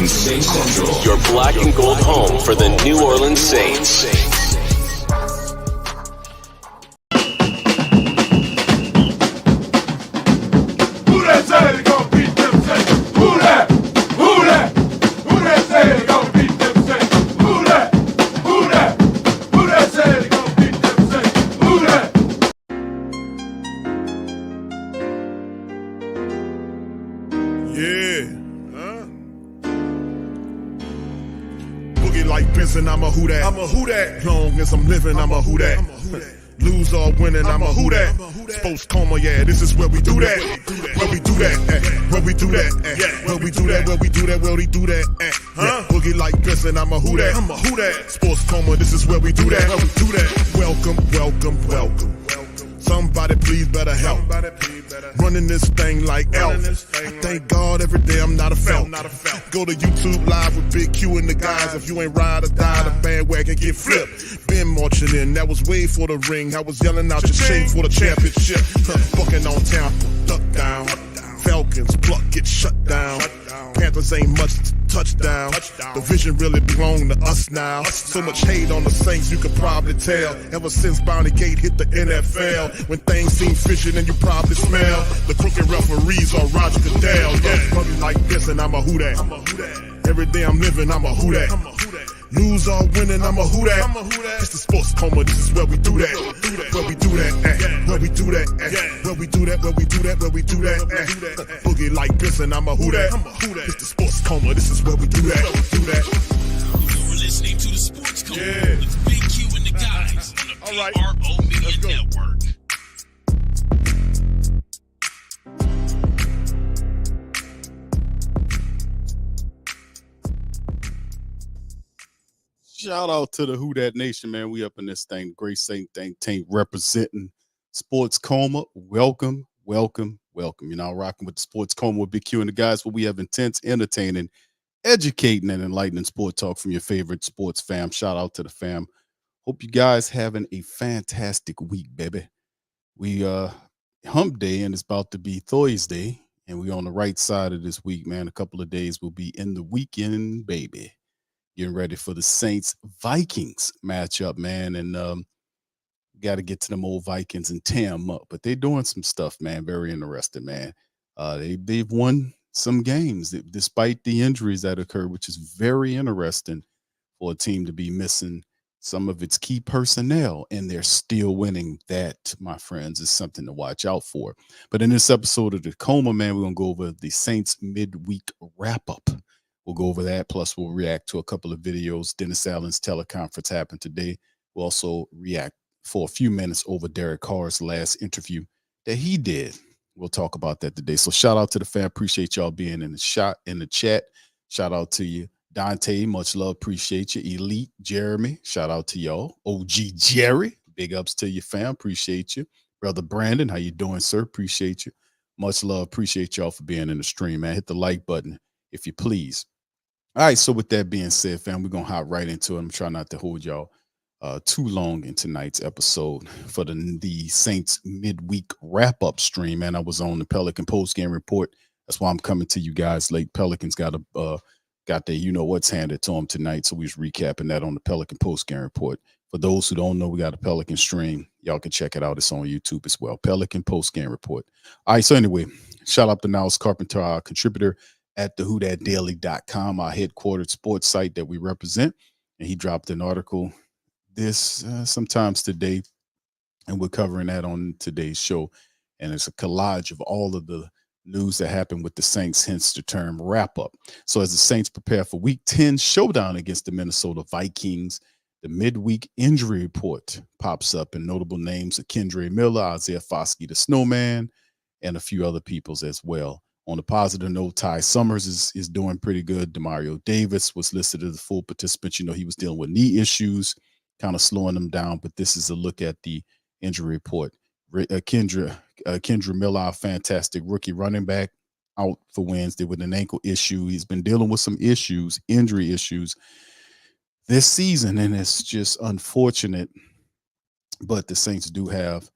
Saints Central, your black and gold home for the New Orleans Saints. Who that say they gonna beat them Saints? Who that? Who that? Who that say they gonna beat them Saints? Who that? Who that? Who that say they gonna beat them Saints? Who that? Yeah. Boogie like Benson, I'm a who that. I'm a who that. Long as I'm living, I'm a who that. Lose or winning, I'm a who that. Sports coma, yeah, this is where we do that. Where we do that, where we do that, where we do that, where we do that, where we do that. Boogie like Benson, I'm a who that. I'm a who that. Sports coma, this is where we do that. Where we do that. Welcome, welcome, welcome. Somebody please better help. Running this thing like Elf. I thank God every day I'm not a felt. Go to YouTube Live with Big Q and the guys. If you ain't ride or die, the bandwagon get flipped. Been marching in, that was way for the ring. I was yelling out your shame for the championship. Bucking on Tampa, duck down. Falcons, pluck, get shut down. Panthers ain't much touchdown. The vision really belong to us now. So much hate on the Saints, you could probably tell. Ever since Bounty Gate hit the NFL, when things seem fishy and you probably smell the crooked referees or Roger Goodell. Yeah, probably like this and I'm a who that. Every day I'm living, I'm a who that. Lose or winning, I'm a who that. It's the sports coma, this is where we do that. Where we do that, where we do that, where we do that, where we do that, where we do that. Boogie like this and I'm a who that. It's the sports coma, this is where we do that. You're listening to the Sports Coma with Big Q and the guys on the PRO Media Network. Shout out to the Who Dat Nation, man. We up in this thing. Great Saint Think Tank representing Sports Coma. Welcome, welcome, welcome. You're now rocking with the Sports Coma with Big Q and the guys, where we have intense, entertaining, educating, and enlightening sport talk from your favorite sports fam. Shout out to the fam. Hope you guys having a fantastic week, baby. We hump day, and it's about to be Thursday, and we on the right side of this week, man. A couple of days we'll be in the weekend, baby. Getting ready for the Saints-Vikings matchup, man. And got to get to them old Vikings and tear them up. But they're doing some stuff, man. Very interesting, man. They've won some games despite the injuries that occurred, which is very interesting for a team to be missing some of its key personnel, and they're still winning. That, my friends, is something to watch out for. But in this episode of the Coma, man, we're going to go over the Saints midweek wrap-up. We'll go over that. Plus, we'll react to a couple of videos. Dennis Allen's teleconference happened today. We'll also react for a few minutes over Derek Carr's last interview that he did. We'll talk about that today. So shout out to the fan. Appreciate y'all being in the chat. Shout out to you, Dante. Much love. Appreciate you. Elite Jeremy. Shout out to y'all. OG Jerry. Big ups to your fam. Appreciate you. Brother Brandon, how you doing, sir? Appreciate you. Much love. Appreciate y'all for being in the stream, man. Hit the like button if you please. All right, so with that being said, fam, we're going to hop right into it. I'm trying not to hold y'all too long in tonight's episode for the Saints midweek wrap-up stream, man. I was on the Pelican post-game report. That's why I'm coming to you guys late. Pelicans got their you-know-what's handed to them tonight, so we was recapping that on the Pelican post-game report. For those who don't know, we got a Pelican stream. Y'all can check it out. It's on YouTube as well. Pelican post-game report. All right, so anyway, shout out to Niles Carpenter, our contributor at thewhothatdaily.com, our headquartered sports site that we represent. And he dropped an article sometimes today, and we're covering that on today's show. And it's a collage of all of the news that happened with the Saints, hence the term wrap up. So as the Saints prepare for week 10 showdown against the Minnesota Vikings, the midweek injury report pops up, and notable names are Kendre Miller, Isaiah Foskey, the Snowman, and a few other peoples as well. On a positive note, Ty Summers is doing pretty good. Demario Davis was listed as a full participant. You know, he was dealing with knee issues, kind of slowing him down. But this is a look at the injury report. Kendre Miller, fantastic rookie running back, out for Wednesday with an ankle issue. He's been dealing with some issues, injury issues this season, and it's just unfortunate. But the Saints do have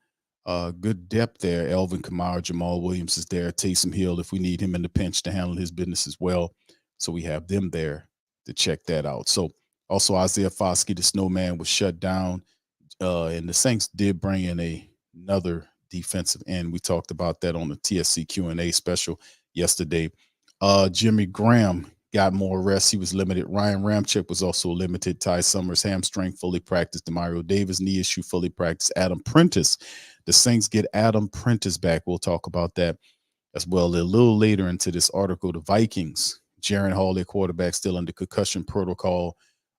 good depth there. Elvin Kamara, Jamal Williams is there. Taysom Hill, if we need him in the pinch to handle his business as well. So we have them there to check that out. So also Isaiah Foskey, the snowman, was shut down. And the Saints did bring in another defensive end. We talked about that on the TSC Q&A special yesterday. Jimmy Graham got more rest. He was limited. Ryan Ramczyk was also limited. Ty Summers, hamstring, fully practiced. Demario Davis, knee issue, fully practiced. Adam Prentice. The Saints get Adam Prentice back. We'll talk about that as well a little later into this article. The Vikings, Jaron Hall, their quarterback, still under concussion protocol.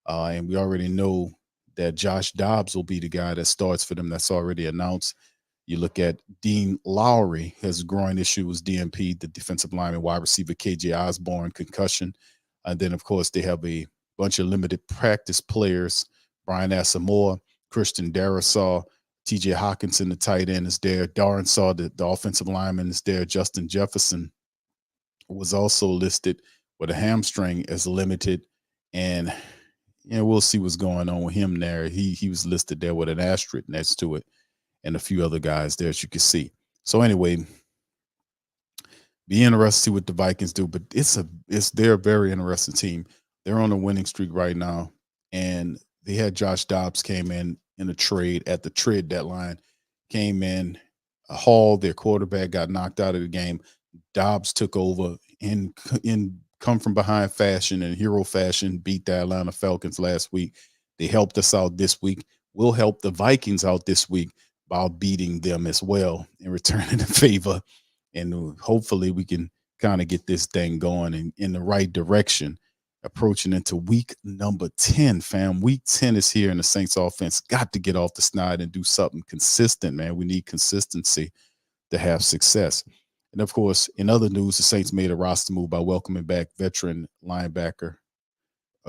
And we already know that Josh Dobbs will be the guy that starts for them. That's already announced. You look at Dean Lowry, has a groin issue, was DNP, the defensive lineman, wide receiver KJ Osborne, concussion. And then, of course, they have a bunch of limited practice players. Brian Asamoah, Christian Darrisaw, TJ Hawkinson, the tight end, is there. Darren Saw, the offensive lineman, is there. Justin Jefferson was also listed with a hamstring as limited. And we'll see what's going on with him there. He was listed there with an asterisk next to it, and a few other guys there, as you can see. So anyway, be interested to see what the Vikings do, but they're a very interesting team. They're on a winning streak right now, and they had Josh Dobbs came in a trade at the trade deadline, came in. Hall, their quarterback, got knocked out of the game. Dobbs took over in come from behind fashion and hero fashion, beat the Atlanta Falcons last week. They helped us out this week. We'll help the Vikings out this week by beating them as well and returning the favor. And hopefully we can kind of get this thing going in the right direction, approaching into week number 10, fam. Week 10 is here, and the Saints offense got to get off the snide and do something consistent, man. We need consistency to have success. And, of course, in other news, the Saints made a roster move by welcoming back veteran linebacker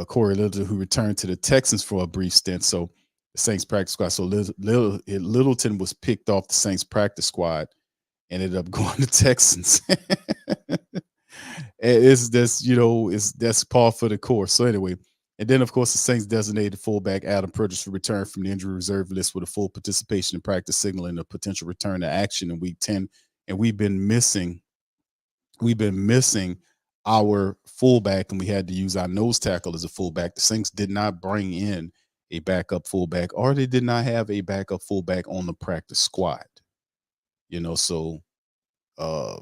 Corey Littleton, who returned to the Texans for a brief stint. So the Saints practice squad. So Littleton was picked off the Saints practice squad, ended up going to Texans. That's par for the course. So anyway, and then of course the Saints designated fullback Adam Prentice for return from the injury reserve list with a full participation in practice, signaling a potential return to action in week 10. And we've been missing our fullback, and we had to use our nose tackle as a fullback. The Saints did not bring in a backup fullback, or they did not have a backup fullback on the practice squad. So now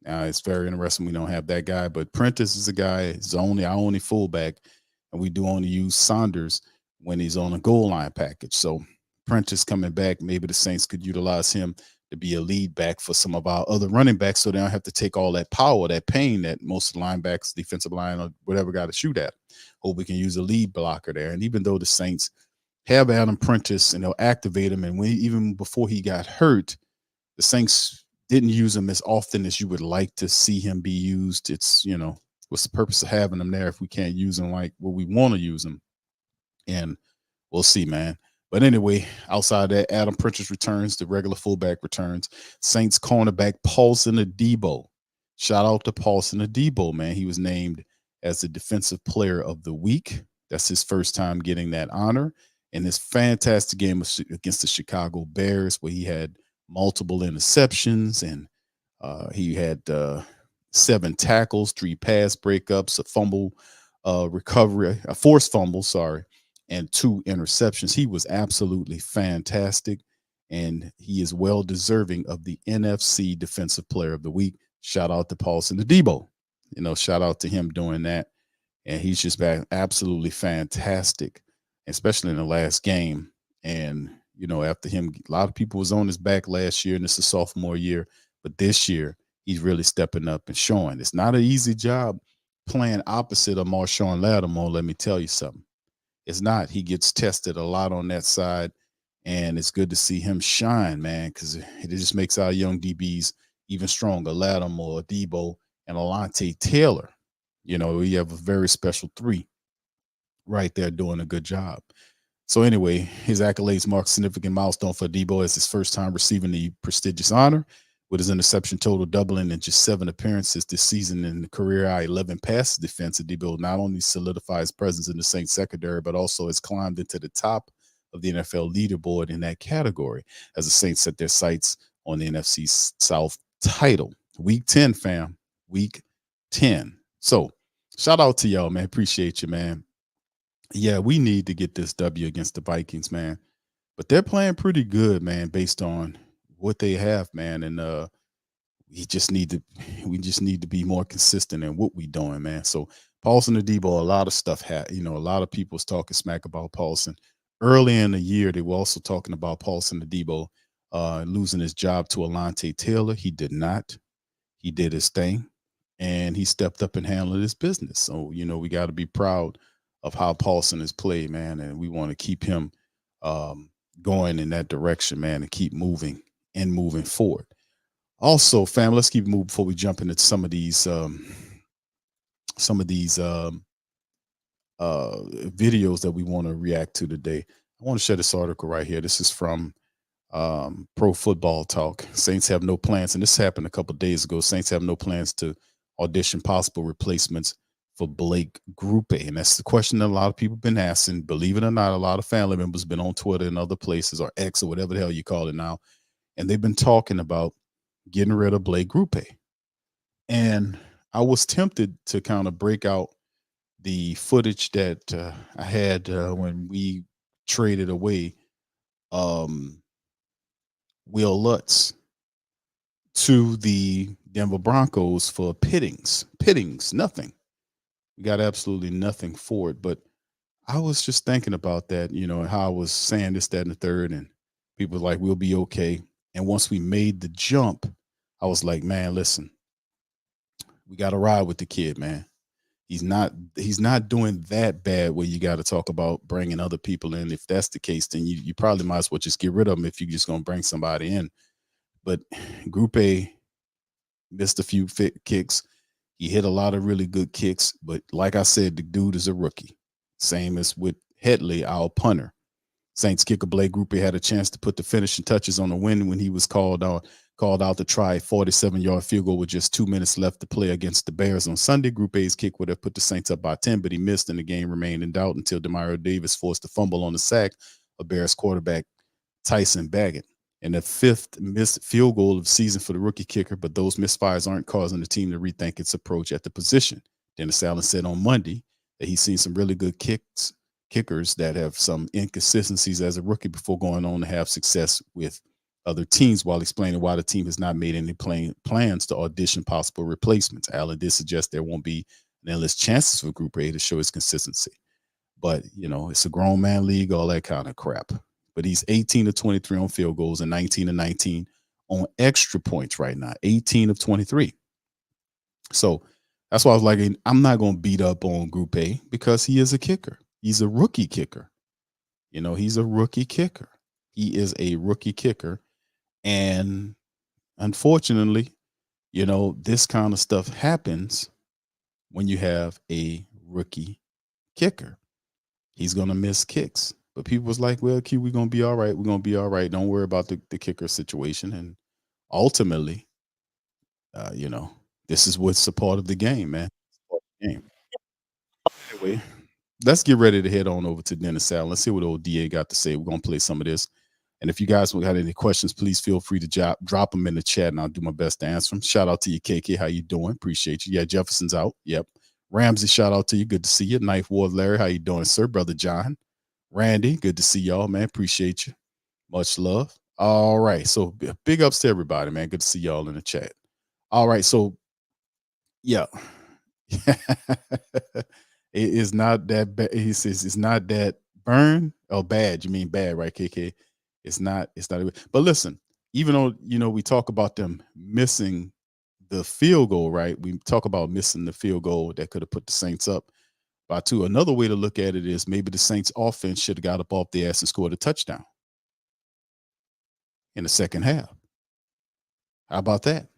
it's very interesting we don't have that guy, but Prentice is a guy, is our only fullback, and we do only use Saunders when he's on a goal line package. So Prentice coming back, maybe the Saints could utilize him to be a lead back for some of our other running backs, so they don't have to take all that power, that pain that most linebackers, defensive line, or whatever got to shoot at. Hope we can use a lead blocker there. And even though the Saints have Adam Prentice and they'll activate him, and even before he got hurt, the Saints didn't use him as often as you would like to see him be used. It's, what's the purpose of having him there if we can't use him like what we want to use him? And we'll see, man. But anyway, outside that, Adam Prentice returns, the regular fullback returns. Saints cornerback Paulson Adebo. Shout out to Paulson Adebo, man. He was named as the Defensive Player of the Week. That's his first time getting that honor. And this fantastic game against the Chicago Bears, where he had multiple interceptions, and he had 7 tackles, 3 pass breakups, a fumble recovery, a forced fumble, and 2 interceptions. He was absolutely fantastic, and he is well deserving of the NFC Defensive Player of the Week. Shout out to Paulson Adebo. Shout out to him doing that. And he's just been absolutely fantastic, especially in the last game. And, after him, a lot of people was on his back last year, and it's a sophomore year. But this year, he's really stepping up and showing. It's not an easy job playing opposite of Marshawn Lattimore, let me tell you something. It's not. He gets tested a lot on that side, and it's good to see him shine, man, because it just makes our young DBs even stronger. Lattimore, Adebo, and Alontae Taylor. We have a very special 3 right there doing a good job. So anyway, his accolades mark a significant milestone for Adebo as his first time receiving the prestigious honor, with his interception total doubling in just 7 appearances this season in the career high 11 pass defense. Adebo not only solidifies his presence in the Saints secondary, but also has climbed into the top of the NFL leaderboard in that category as the Saints set their sights on the NFC South title. Week 10, fam. Week 10. So Shout out to y'all, man. Appreciate you, man. Yeah, we need to get this W against the Vikings, man. But they're playing pretty good, man, based on what they have, man. And we just need to be more consistent in what we doing, man. So Paulson Adebo, a lot of stuff a lot of people was talking smack about Paulson. Early in the year, they were also talking about Paulson Adebo losing his job to Alante Taylor. He did not. He did his thing and he stepped up and handled his business. So, we got to be proud of how Paulson has played, man. And we want to keep him going in that direction, man, and keep moving forward. Also, fam, let's keep moving before we jump into some of these videos that we want to react to today. I want to share this article right here. This is from Pro Football Talk. Saints have no plans, and this happened a couple of days ago. Saints have no plans to audition possible replacements for Blake Grupe, and that's the question that a lot of people have been asking. Believe it or not, a lot of family members been on Twitter and other places, or X, or whatever the hell you call it now, and they've been talking about getting rid of Blake Grupe. And I was tempted to kind of break out the footage that I had when we traded away Will Lutz to the Denver Broncos for pittings, nothing. We got absolutely nothing for it. But I was just thinking about that, and how I was saying this, that, and the third, and people were like, we'll be okay. And once we made the jump, I was like, man, listen, we got to ride with the kid, man. He's not doing that bad where you got to talk about bringing other people in. If that's the case, then you probably might as well just get rid of him if you're just going to bring somebody in. But Grupe missed a few kicks. He hit a lot of really good kicks. But like I said, the dude is a rookie. Same as with Headley, our punter. Saints kicker Blake Grupe had a chance to put the finishing touches on the win when he was called out to try a 47-yard field goal with just 2 minutes left to play against the Bears on Sunday. Grupe's kick would have put the Saints up by 10, but he missed, and the game remained in doubt until Demario Davis forced a fumble on the sack of Bears quarterback Tyson Baggett. And the 5th missed field goal of the season for the rookie kicker, but those misfires aren't causing the team to rethink its approach at the position. Dennis Allen said on Monday that he's seen some really good kickers that have some inconsistencies as a rookie before going on to have success with other teams, while explaining why the team has not made any plans to audition possible replacements. Allen did suggest there won't be endless chances for Group A to show his consistency. But, it's a grown man league, all that kind of crap. But he's 18 of 23 on field goals and 19 of 19 on extra points right now, 18 of 23. So that's why I was like, I'm not going to beat up on Group A because he is a kicker. He's a rookie kicker. He's a rookie kicker. He is a rookie kicker. And unfortunately, this kind of stuff happens when you have a rookie kicker. He's going to miss kicks. But people was like, well, Q, we're going to be all right. We're going to be all right. Don't worry about the kicker situation. And ultimately, this is what's a part of the game, man. Anyway, let's get ready to head on over to Dennis Allen. Let's see what old DA got to say. We're going to play some of this. And if you guys got any questions, please feel free to drop them in the chat, and I'll do my best to answer them. Shout out to you, KK. How you doing? Appreciate you. Yeah, Jefferson's out. Yep. Ramsey, shout out to you. Good to see you. Knife Ward Larry, how you doing, sir? Brother John. Randy, good to see y'all, man. Appreciate you. Much love. All right. So big ups to everybody, man. Good to see y'all in the chat. All right. So, yeah. It is not that bad. He says it's not that burn or bad. You mean bad, right, KK? It's not. But listen, even though, we talk about them missing the field goal, right? We talk about missing the field goal that could have put the Saints up by 2. Another way to look at it is maybe the Saints offense should have got up off the ass and scored a touchdown in the second half. How about that?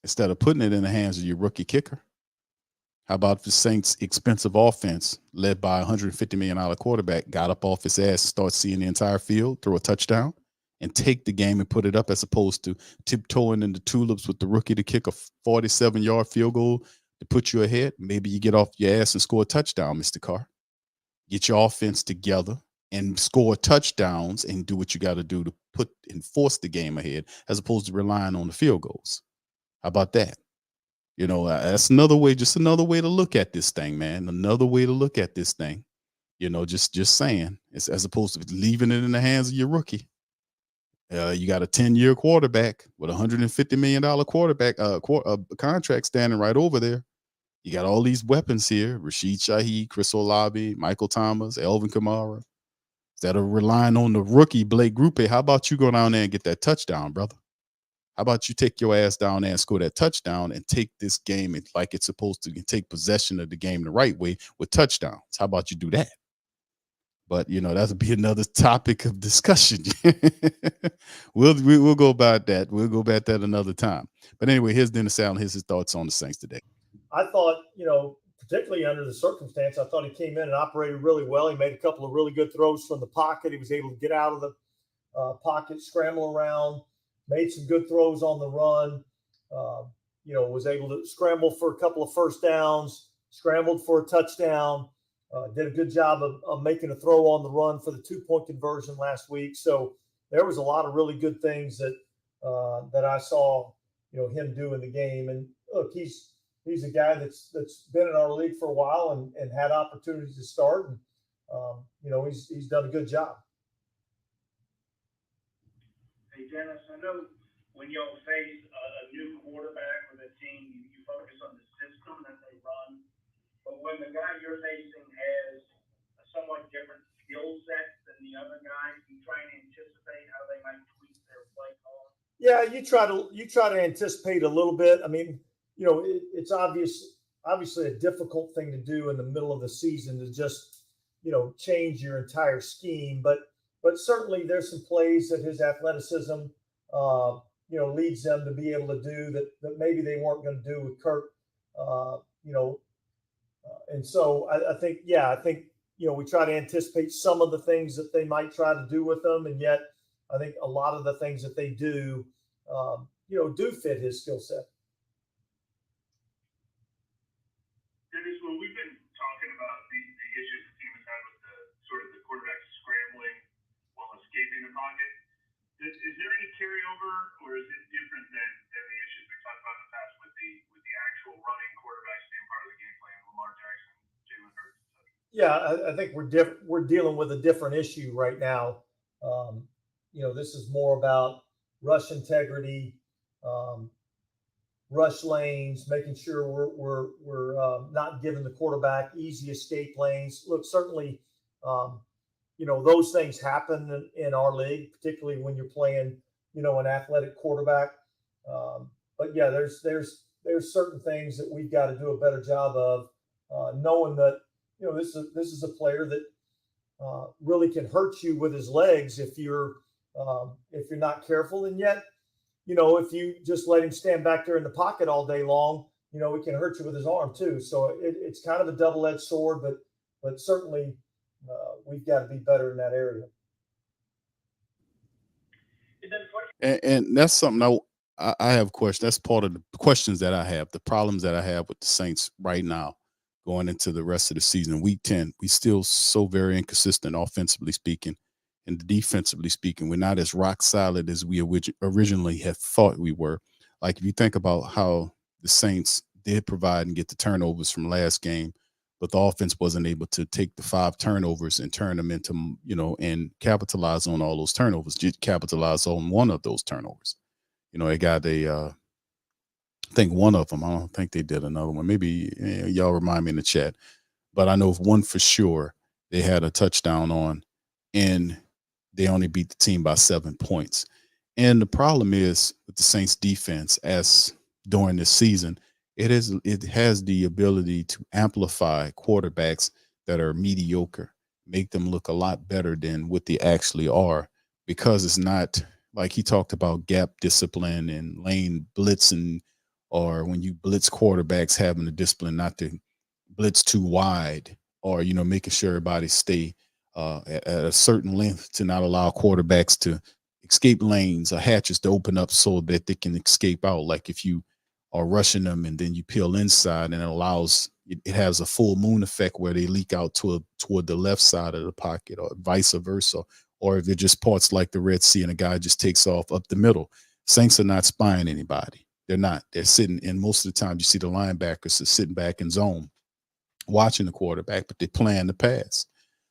Instead of putting it in the hands of your rookie kicker, how about the Saints' expensive offense led by a $150 million quarterback got up off his ass, start seeing the entire field, throw a touchdown, and take the game and put it up, as opposed to tiptoeing in the tulips with the rookie to kick a 47-yard field goal to put you ahead. Maybe you get off your ass and score a touchdown, Mr. Carr. Get your offense together and score touchdowns and do what you got to do to put and force the game ahead, as opposed to relying on the field goals. How about that? You know, that's another way, just another way to look at this thing, man. Another way to look at this thing. You know, just saying, it's, as opposed to leaving it in the hands of your rookie. You got a 10-year quarterback with $150 million quarterback contract standing right over there. You got all these weapons here: Rashid Shaheed, Chris Olave, Michael Thomas, Elvin Kamara. Instead of relying on the rookie Blake Grupe, how about you go down there and get that touchdown, brother? How about you take your ass down there and score that touchdown and take this game like it's supposed to, and take possession of the game the right way with touchdowns? How about you do that? But you know, that'll be another topic of discussion. we'll go about that. We'll go about that another time. But anyway, here's Dennis Allen. Here's his thoughts on the Saints today. I thought, particularly under the circumstance, I thought he came in and operated really well. He made a couple of really good throws from the pocket. He was able to get out of the pocket, scramble around, made some good throws on the run. Was able to scramble for a couple of first downs, scrambled for a touchdown. Did a good job of making a throw on the run for the 2-point conversion last week. So there was a lot of really good things that I saw, him do in the game. And look, he's a guy that's been in our league for a while and had opportunities to start. And, he's done a good job. Hey, Dennis, I know when y'all face a new quarterback with a team, you focus on the system that they run. But when the guy you're facing has a somewhat different skill set than the other guys, you try and anticipate how they might tweak their play call. Yeah, you try to anticipate a little bit. I mean, it's obviously a difficult thing to do in the middle of the season to just, change your entire scheme. But certainly there's some plays that his athleticism, leads them to be able to do that maybe they weren't going to do with Kirk, and so I think, we try to anticipate some of the things that they might try to do with them. And yet I think a lot of the things that they do, do fit his skill set. Dennis, when we've been talking about the issues the team has had with the quarterback scrambling while escaping the pocket, is there any carryover, or is it different than the issues we talked about in the past with the actual running quarterbacks being part of the game plan, Lamar Jackson, Jalen Hurts, etc.? Yeah, I think we're dealing with a different issue right now. This is more about rush integrity, rush lanes, making sure we're not giving the quarterback easy escape lanes. Look, certainly, those things happen in our league, particularly when you're playing, an athletic quarterback. But yeah, there's certain things that we've got to do a better job of, knowing that, this is a player that really can hurt you with his legs if you're not careful. And yet, if you just let him stand back there in the pocket all day long, he can hurt you with his arm too. So it's kind of a double-edged sword, but certainly we've got to be better in that area. And that's something I have questions. That's part of the questions that I have, the problems that I have with the Saints right now, going into the rest of the season. Week 10, we still so very inconsistent offensively speaking, and defensively speaking, we're not as rock solid as we originally had thought we were. Like if you think about how the Saints did provide and get the turnovers from last game, but the offense wasn't able to take the 5 turnovers and turn them into, and capitalize on all those turnovers, just capitalize on one of those turnovers. They got I think one of them, I don't think they did another one. Maybe y'all remind me in the chat, but I know one for sure they had a touchdown on, and they only beat the team by 7 points. And the problem is with the Saints defense, as during this season, it has the ability to amplify quarterbacks that are mediocre, make them look a lot better than what they actually are, because it's not like he talked about gap discipline and lane blitzing, or when you blitz quarterbacks having the discipline not to blitz too wide, or, making sure everybody stay at a certain length to not allow quarterbacks to escape lanes or hatches to open up so that they can escape out. Like if you are rushing them and then you peel inside, and it has a full moon effect where they leak out toward the left side of the pocket, or vice versa. Or if they're just parts like the Red Sea and a guy just takes off up the middle. Saints are not spying anybody. They're not. They're sitting, and most of the time you see the linebackers are sitting back in zone watching the quarterback, but they plan the pass.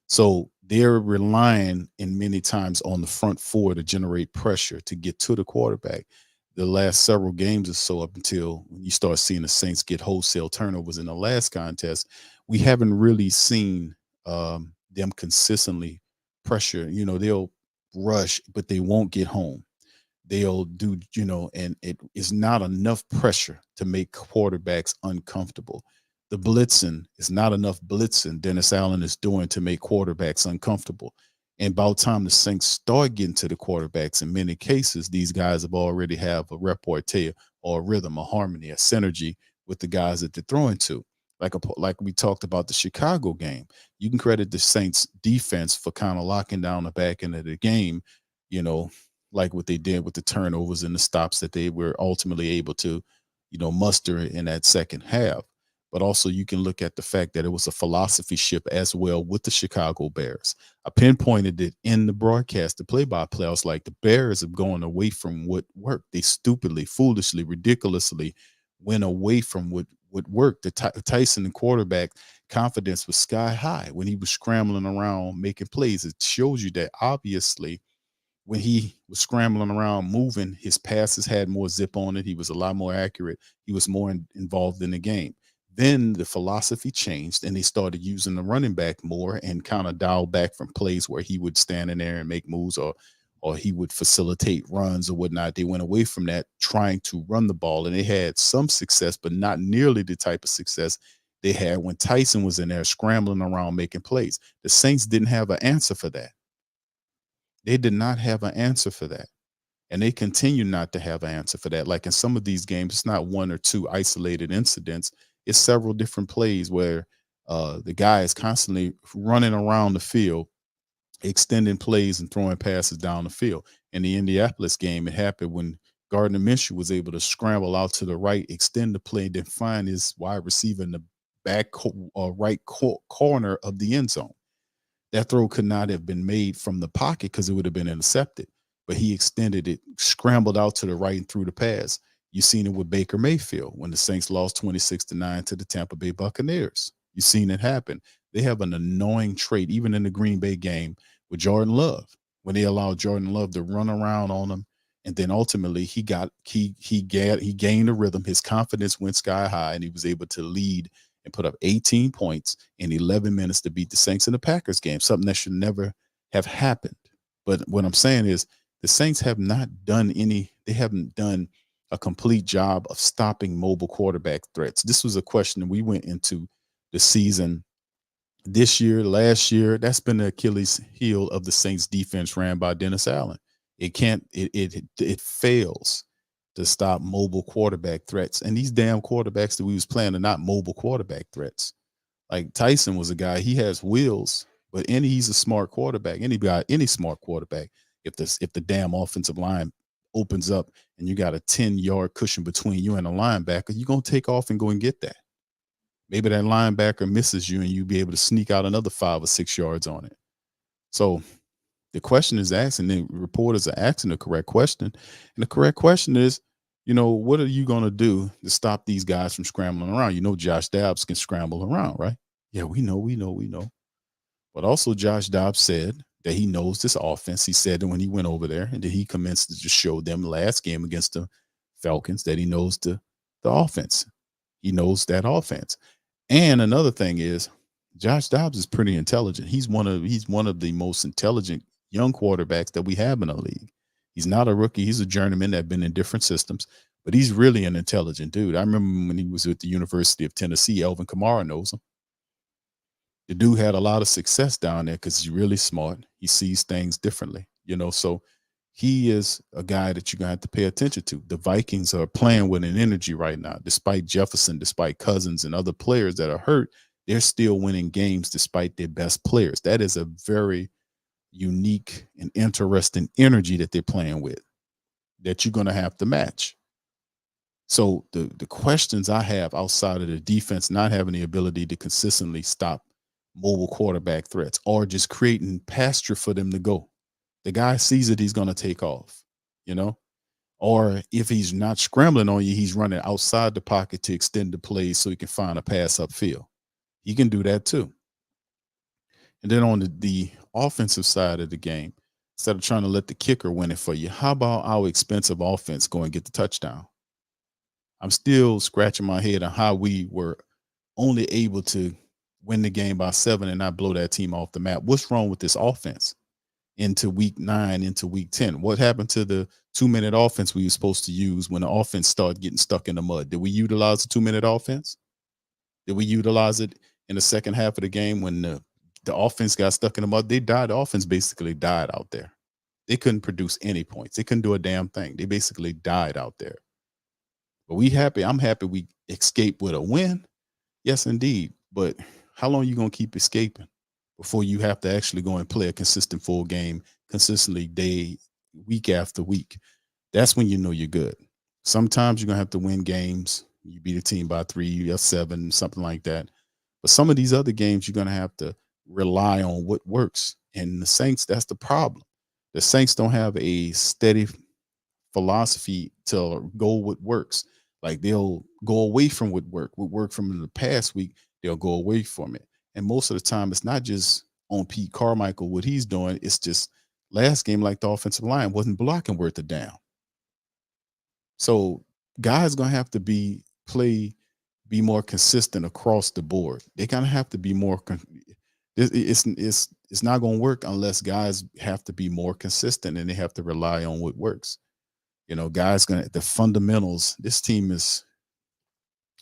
So they're relying in many times on the front four to generate pressure to get to the quarterback. The last several games or so, up until when you start seeing the Saints get wholesale turnovers in the last contest, we haven't really seen them consistently pressure. They'll rush, but they won't get home. They'll do, and it is not enough pressure to make quarterbacks uncomfortable. The blitzing is not enough blitzing Dennis Allen is doing to make quarterbacks uncomfortable. And about time the Saints start getting to the quarterbacks, in many cases, these guys have already have a repartee or a rhythm, a harmony, a synergy with the guys that they're throwing to. Like we talked about the Chicago game. You can credit the Saints defense for kind of locking down the back end of the game, like what they did with the turnovers and the stops that they were ultimately able to, muster in that second half. But also you can look at the fact that it was a philosophy shift as well with the Chicago Bears. I pinpointed it in the broadcast, the play-by-play. I was like, the Bears have gone away from what worked. They stupidly, foolishly, ridiculously went away from what worked. The Tyson, the quarterback, confidence was sky high when he was scrambling around making plays. It shows you that obviously when he was scrambling around moving, his passes had more zip on it. He was a lot more accurate. He was more involved in the game. Then the philosophy changed and they started using the running back more and kind of dial back from plays where he would stand in there and make moves or he would facilitate runs or whatnot. They went away from that, trying to run the ball, and they had some success, but not nearly the type of success they had when Tyson was in there scrambling around making plays. The Saints didn't have an answer for that. They did not have an answer for that. And they continue not to have an answer for that. Like in some of these games, it's not one or two isolated incidents. It's several different plays where the guy is constantly running around the field, extending plays and throwing passes down the field. In the Indianapolis game, it happened when Gardner Minshew was able to scramble out to the right, extend the play, then find his wide receiver in the back right corner of the end zone. That throw could not have been made from the pocket because it would have been intercepted. But he extended it, scrambled out to the right and threw the pass. You've seen it with Baker Mayfield when the Saints lost 26-9 to the Tampa Bay Buccaneers. You've seen it happen. They have an annoying trait, even in the Green Bay game with Jordan Love, when they allowed Jordan Love to run around on them. And then ultimately he gained a rhythm. His confidence went sky high and he was able to lead and put up 18 points in 11 minutes to beat the Saints in the Packers game, something that should never have happened. But what I'm saying is the Saints have not done they haven't done a complete job of stopping mobile quarterback threats. This was a question we went into the season this year, last year. That's been the Achilles heel of the Saints defense ran by Dennis Allen. It fails to stop mobile quarterback threats. And these damn quarterbacks that we was playing are not mobile quarterback threats. Like Tyson was a guy, he has wheels, but he's a smart quarterback. Any smart quarterback, if the damn offensive line opens up and you got a 10-yard cushion between you and a linebacker, you're going to take off and go and get that. Maybe that linebacker misses you and you'll be able to sneak out another 5 or 6 yards on it. So the question is asked, and the reporters are asking the correct question. And the correct question is, what are you going to do to stop these guys from scrambling around? Josh Dobbs can scramble around, right? Yeah, we know. But also Josh Dobbs said that he knows this offense. He said that when he went over there and that he commenced to just show them last game against the Falcons that he knows the offense. He knows that offense. And another thing is Josh Dobbs is pretty intelligent. He's one of the most intelligent young quarterbacks that we have in the league. He's not a rookie. He's a journeyman that been in different systems, but he's really an intelligent dude. I remember when he was at the University of Tennessee, Elvin Kamara knows him. The dude had a lot of success down there because he's really smart. He sees things differently, so he is a guy that you're going to have to pay attention to. The Vikings are playing with an energy right now. Despite Jefferson, despite Cousins and other players that are hurt, they're still winning games despite their best players. That is a very unique and interesting energy that they're playing with that you're going to have to match. So the questions I have outside of the defense not having the ability to consistently stop mobile quarterback threats or just creating pasture for them to go. The guy sees it, he's going to take off, Or if he's not scrambling on you, he's running outside the pocket to extend the play so he can find a pass upfield. He can do that too. And then on the offensive side of the game, instead of trying to let the kicker win it for you, how about our expensive offense go and get the touchdown? I'm still scratching my head on how we were only able to win the game by 7 and not blow that team off the map. What's wrong with this offense into week 9, into week 10? What happened to the 2-minute offense we were supposed to use when the offense started getting stuck in the mud? Did we utilize the 2-minute offense? Did we utilize it in the second half of the game when the offense got stuck in the mud? They died. The offense basically died out there. They couldn't produce any points. They couldn't do a damn thing. They basically died out there. But I'm happy we escaped with a win. Yes, indeed. But how long are you going to keep escaping before you have to actually go and play a consistent full game consistently week after week? That's when you know you're good. Sometimes you're going to have to win games. You beat a team by 3 or 7, something like that. But some of these other games, you're going to have to rely on what works. And the Saints, that's the problem. The Saints don't have a steady philosophy to go what works. Like they'll go away from what worked from the past week. They'll go away from it. And most of the time, it's not just on Pete Carmichael, what he's doing. It's just last game, like the offensive line wasn't blocking worth a damn. So guys going to have to be more consistent across the board. They kind of have to be more. It's not going to work unless guys have to be more consistent and they have to rely on what works. You know, guys the fundamentals. This team that's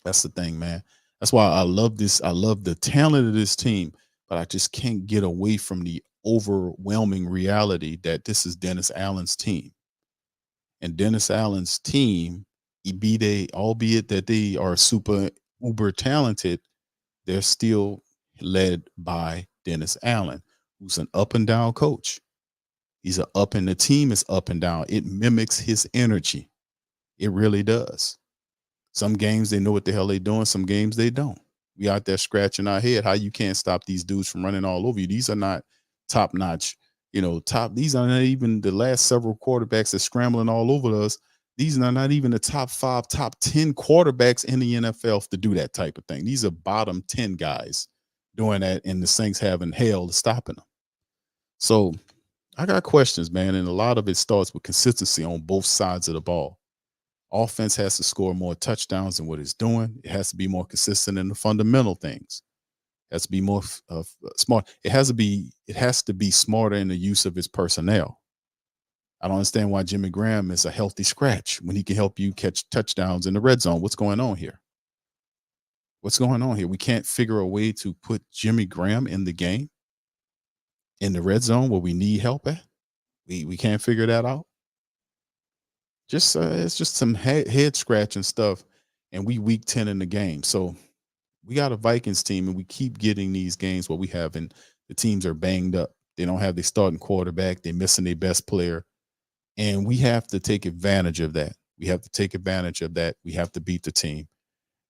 the thing, man. That's why I love this. I love the talent of this team, but I just can't get away from the overwhelming reality that this is Dennis Allen's team. And Dennis Allen's team, albeit that they are super uber talented, they're still led by Dennis Allen, who's an up and down coach. He's the team is up and down. It mimics his energy. It really does. Some games they know what the hell they're doing. Some games they don't. We out there scratching our head how you can't stop these dudes from running all over you. These are not top notch, these are not even the last several quarterbacks that's scrambling all over us. These are not even the top 5, top 10 quarterbacks in the NFL to do that type of thing. These are bottom 10 guys doing that, and the Saints having hell stopping them. So I got questions, man, and a lot of it starts with consistency on both sides of the ball. Offense has to score more touchdowns than what it's doing. It has to be more consistent in the fundamental things. It has to be more smart. It has to be smarter in the use of its personnel. I don't understand why Jimmy Graham is a healthy scratch when he can help you catch touchdowns in the red zone. What's going on here? What's going on here? We can't figure a way to put Jimmy Graham in the game, in the red zone where we need help at. We can't figure that out. It's just some head scratching stuff, and we week 10 in the game. So we got a Vikings team, and we keep getting these games where the teams are banged up. They don't have their starting quarterback. They're missing their best player, and we have to take advantage of that. We have to beat the team.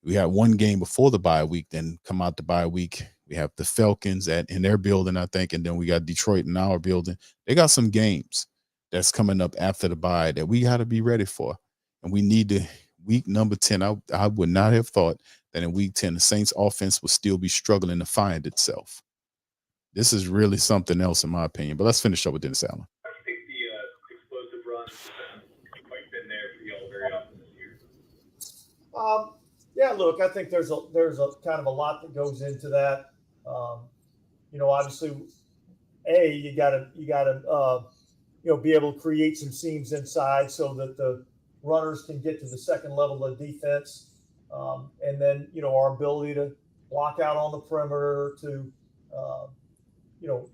We have one game before the bye week, then come out the bye week. We have the Falcons in their building, I think, and then we got Detroit in our building. They got some games that's coming up after the bye that we got to be ready for. And we need to week number 10. I would not have thought that in week 10, the Saints offense will still be struggling to find itself. This is really something else in my opinion, but let's finish up with Dennis Allen. I think the explosive runs haven't quite been there for y'all very often this year. Yeah, look, I think there's a kind of a lot that goes into that. Obviously, you gotta be able to create some seams inside so that the runners can get to the second level of defense. And then, our ability to block out on the perimeter to,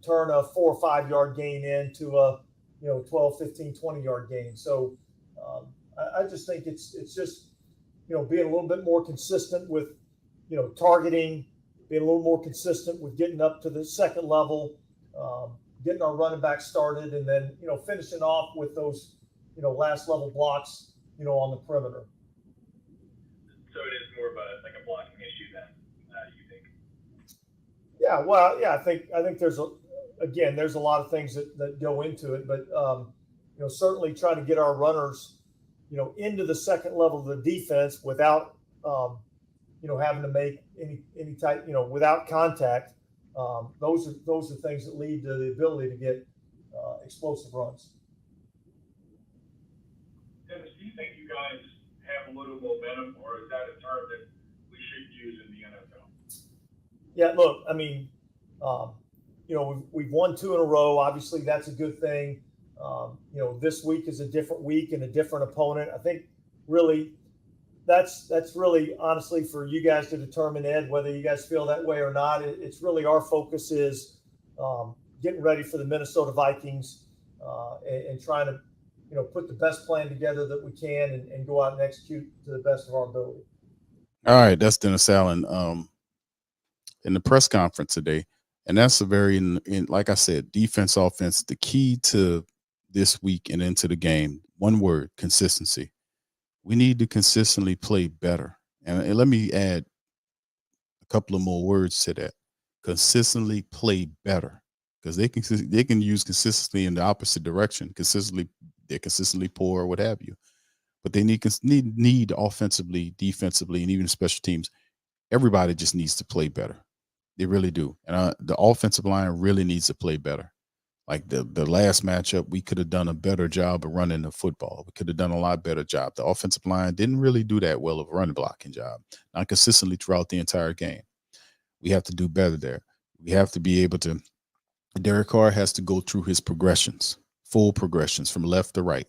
turn a 4 or 5 yard gain into a, 12, 15, 20 yard gain. So I just think it's just, being a little bit more consistent with, targeting, being a little more consistent with getting up to the second level, getting our running back started, and then, finishing off with those, last level blocks, on the perimeter. So it is more of a blocking issue than you think? Yeah, well, yeah, I think there's a lot of things that go into it, but, certainly try to get our runners, into the second level of the defense without, having to make any type, without contact. Those are things that lead to the ability to get explosive runs. Dennis, do you think you guys have a little momentum, or is that a term that we should use in the NFL? Yeah, look, I mean, we've won 2 in a row. Obviously, that's a good thing. This week is a different week and a different opponent. I think really that's really honestly for you guys to determine, Ed, whether you guys feel that way or not. It's really our focus is getting ready for the Minnesota Vikings and trying to, put the best plan together that we can and go out and execute to the best of our ability. All right, that's Dennis Allen in the press conference today. And that's a very, like I said, defense, offense, the key to this week and into the game, one word, consistency. We need to consistently play better. And let me add a couple of more words to that. Consistently play better, because they can use consistency in the opposite direction. They're consistently poor or what have you. But they need offensively, defensively, and even special teams. Everybody just needs to play better. They really do. And the offensive line really needs to play better. Like the last matchup, we could have done a better job of running the football. We could have done a lot better job. The offensive line didn't really do that well of a run blocking job, not consistently throughout the entire game. We have to do better there. We have to be able to – Derek Carr has to go through his progressions, full progressions from left to right.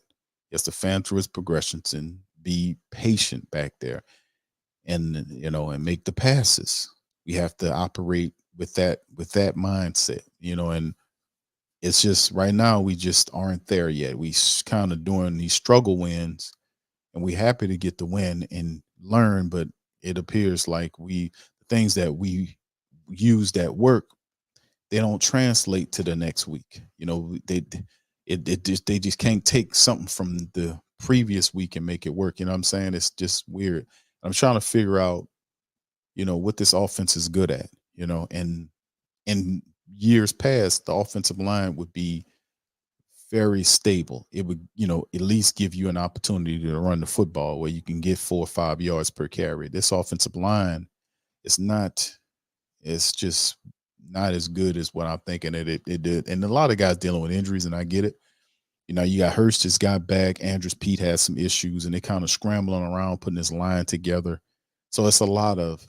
He has to fan through his progressions and be patient back there and, and make the passes. We have to operate with that mindset, and it's just right now we just aren't there yet. We kind of doing these struggle wins, and we're happy to get the win and learn, but it appears like the things that we use that work, they don't translate to the next week. They just can't take something from the previous week and make it work. You know what I'm saying? It's just weird. I'm trying to figure out, what this offense is good at, and in years past, the offensive line would be very stable. It would, at least give you an opportunity to run the football where you can get 4 or 5 yards per carry. This offensive line is it's just not as good as what I'm thinking it did. And a lot of guys dealing with injuries, and I get it. You got Hurst just got back. Andrews Pete has some issues, and they kind of scrambling around, putting this line together. So it's a lot of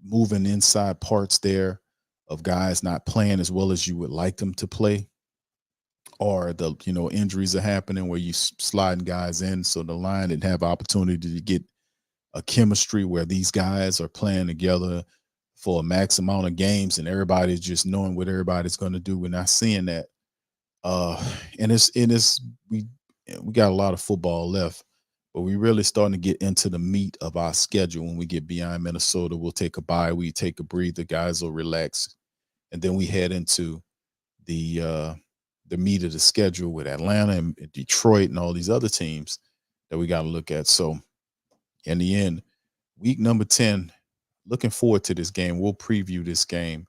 moving inside parts there of guys not playing as well as you would like them to play, or the injuries are happening where you sliding guys in, so the line didn't have opportunity to get a chemistry where these guys are playing together for a max amount of games and everybody's just knowing what everybody's going to do. We're not seeing that, and we got a lot of football left. But we really starting to get into the meat of our schedule. When we get beyond Minnesota, we'll take a bye. We take a breather. Guys will relax. And then we head into the meat of the schedule with Atlanta and Detroit and all these other teams that we got to look at. So in the end, week number 10, looking forward to this game. We'll preview this game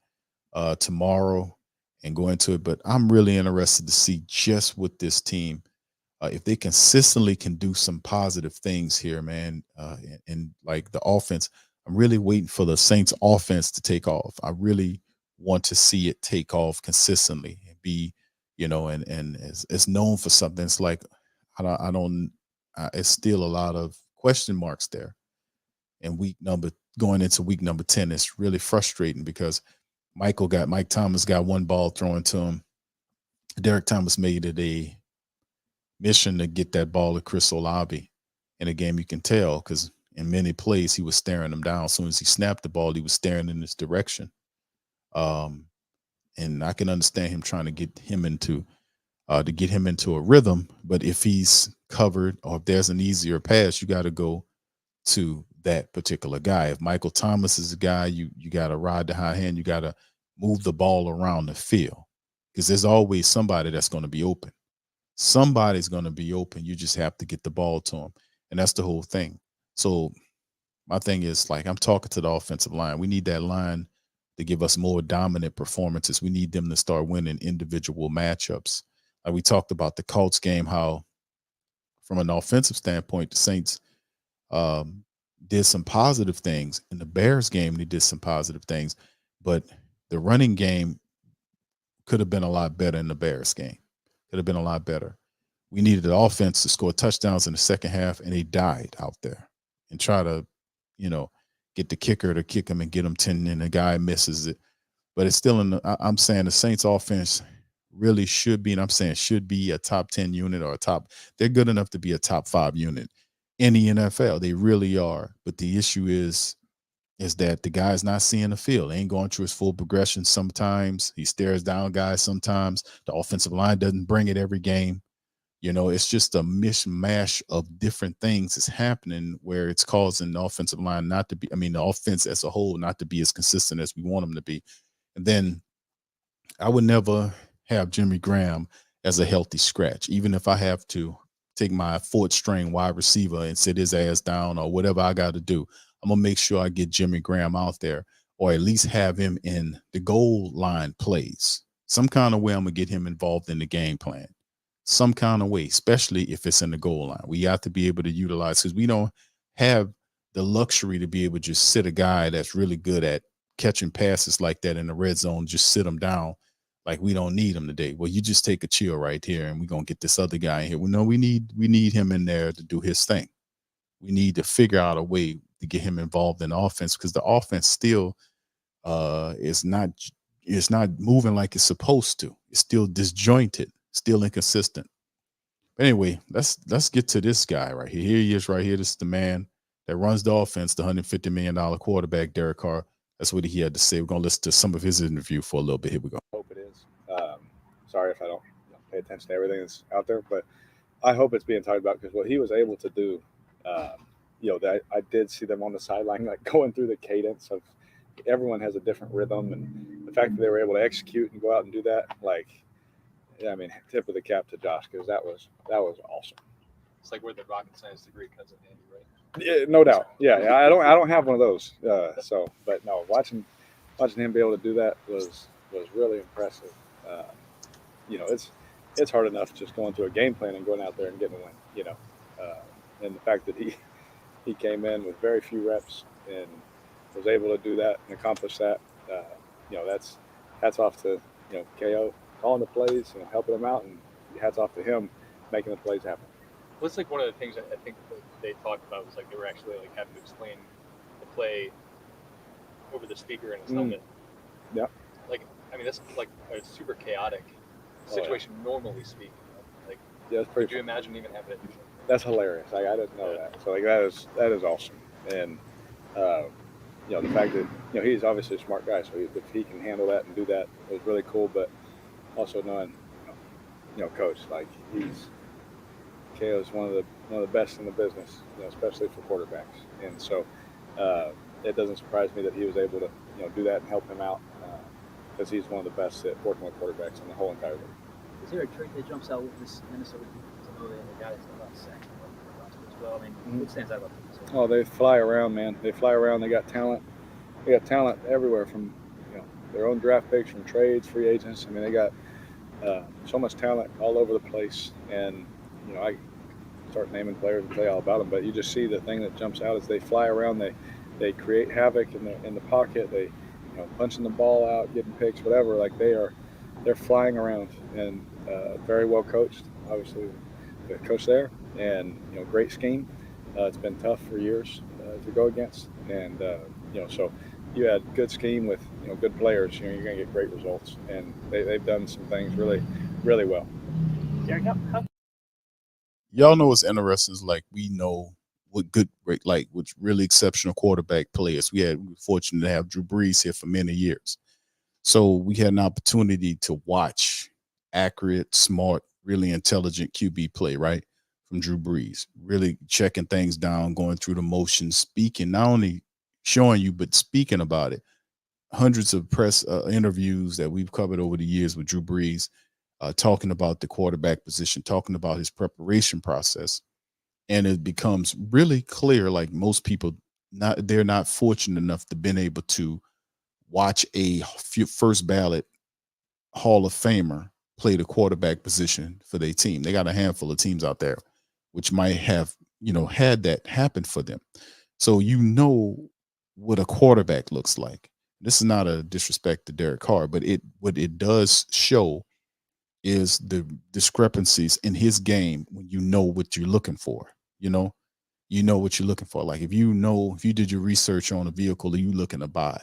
tomorrow and go into it. But I'm really interested to see just what this team if they consistently can do some positive things here, man, and like the offense. I'm really waiting for the Saints offense to take off. I really want to see it take off consistently and be, and it's known for something. It's like, it's still a lot of question marks there. And going into week number 10, it's really frustrating because Mike Thomas got one ball thrown to him. Derek Thomas made it a mission to get that ball to Chris Olave in a game. You can tell because in many plays he was staring him down. As soon as he snapped the ball, he was staring in his direction. And I can understand him trying to get him into a rhythm. But if he's covered or if there's an easier pass, you got to go to that particular guy. If Michael Thomas is a guy, you got to ride the high hand. You got to move the ball around the field because there's always somebody that's going to be open. Somebody's going to be open. You just have to get the ball to them. And that's the whole thing. So my thing is, like, I'm talking to the offensive line. We need that line to give us more dominant performances. We need them to start winning individual matchups. We talked about the Colts game, how from an offensive standpoint, the Saints did some positive things. In the Bears game, they did some positive things, but the running game could have been a lot better in the Bears game. Could have been a lot better. We needed the offense to score touchdowns in the second half, and they died out there and try to, get the kicker to kick him and get him 10, and the guy misses it. But it's still I'm saying the Saints offense really should be, and I'm saying should be a top 10 unit or they're good enough to be a top 5 unit in the NFL. They really are. But the issue is that the guy's not seeing the field. He ain't going through his full progression sometimes. He stares down guys sometimes. The offensive line doesn't bring it every game. It's just a mishmash of different things that's happening where it's causing the offensive line the offense as a whole not to be as consistent as we want them to be. And then I would never have Jimmy Graham as a healthy scratch, even if I have to take my fourth string wide receiver and sit his ass down or whatever I got to do. I'm going to make sure I get Jimmy Graham out there, or at least have him in the goal line plays. Some kind of way I'm going to get him involved in the game plan. Some kind of way, especially if it's in the goal line. We have to be able to utilize, because we don't have the luxury to be able to just sit a guy that's really good at catching passes like that in the red zone, just sit him down like we don't need him today. Well, you just take a chill right here and we're going to get this other guy in here. We need him in there to do his thing. We need to figure out a way to get him involved in the offense, because the offense still is not moving like it's supposed to. It's still disjointed, still inconsistent. But anyway, let's get to this guy right here. Here he is right here. This is the man that runs the offense, the $150 million quarterback, Derek Carr. That's what he had to say. We're going to listen to some of his interview for a little bit. Here we go. Hope it is. Sorry if I don't pay attention to everything that's out there, but I hope it's being talked about, because what he was able to do, that I did see them on the sideline, like going through the cadence of everyone has a different rhythm, and the fact that they were able to execute and go out and do that, tip of the cap to Josh, because that was awesome. It's like where the rocket science degree comes in handy, right? Yeah, no doubt. Yeah, I don't have one of those. But no, watching him be able to do that was really impressive. It's hard enough just going through a game plan and going out there and getting a win. And the fact that he came in with very few reps and was able to do that and accomplish that, that's hats off to KO calling the plays and helping him out, and hats off to him making the plays happen. What's like one of the things I think that they talked about was like they were actually like having to explain the play over the speaker in his helmet. Yeah. That's like a super chaotic situation, normally speaking. Like, yeah, it's pretty. Could you imagine even having to do that? That's hilarious. I didn't know that. So that is awesome. And the fact that he's obviously a smart guy, so if he can handle that and do that, it was really cool. But also knowing, Coach, like KO's one of the best in the business, especially for quarterbacks. And so it doesn't surprise me that he was able to do that and help him out, because he's one of the best at working with quarterbacks in the whole entire league. Is there a trait that jumps out with this Minnesota defense? I know they got it a lot of sacks as well. What stands out about them? Oh, they fly around, man. They fly around. They got talent. They got talent everywhere, from their own draft picks, from trades, free agents. They got so much talent all over the place. And I start naming players and tell you all about them, but you just see the thing that jumps out is they fly around. They create havoc in the pocket. They punching the ball out, getting picks, whatever. Like they're flying around, and very well coached. Obviously, the coach there, and great scheme. It's been tough for years to go against, and so you had good scheme with good players. You're going to get great results, and they've done some things really, really well. Derek, how Y'all know what's interesting is like we know what which really exceptional quarterback players. We were fortunate to have Drew Brees here for many years. So we had an opportunity to watch accurate, smart, really intelligent QB play, right? From Drew Brees, really checking things down, going through the motions, speaking, not only showing you, but speaking about it. Hundreds of press interviews that we've covered over the years with Drew Brees, talking about the quarterback position, talking about his preparation process. And it becomes really clear, like most people, they're not fortunate enough to been able to watch a first ballot Hall of Famer play the quarterback position for their team. They got a handful of teams out there which might have, had that happen for them. So you know what a quarterback looks like. This is not a disrespect to Derek Carr, but what it does show is the discrepancies in his game when you know what you're looking for. You know what you're looking for. Like if you did your research on a vehicle that you're looking to buy,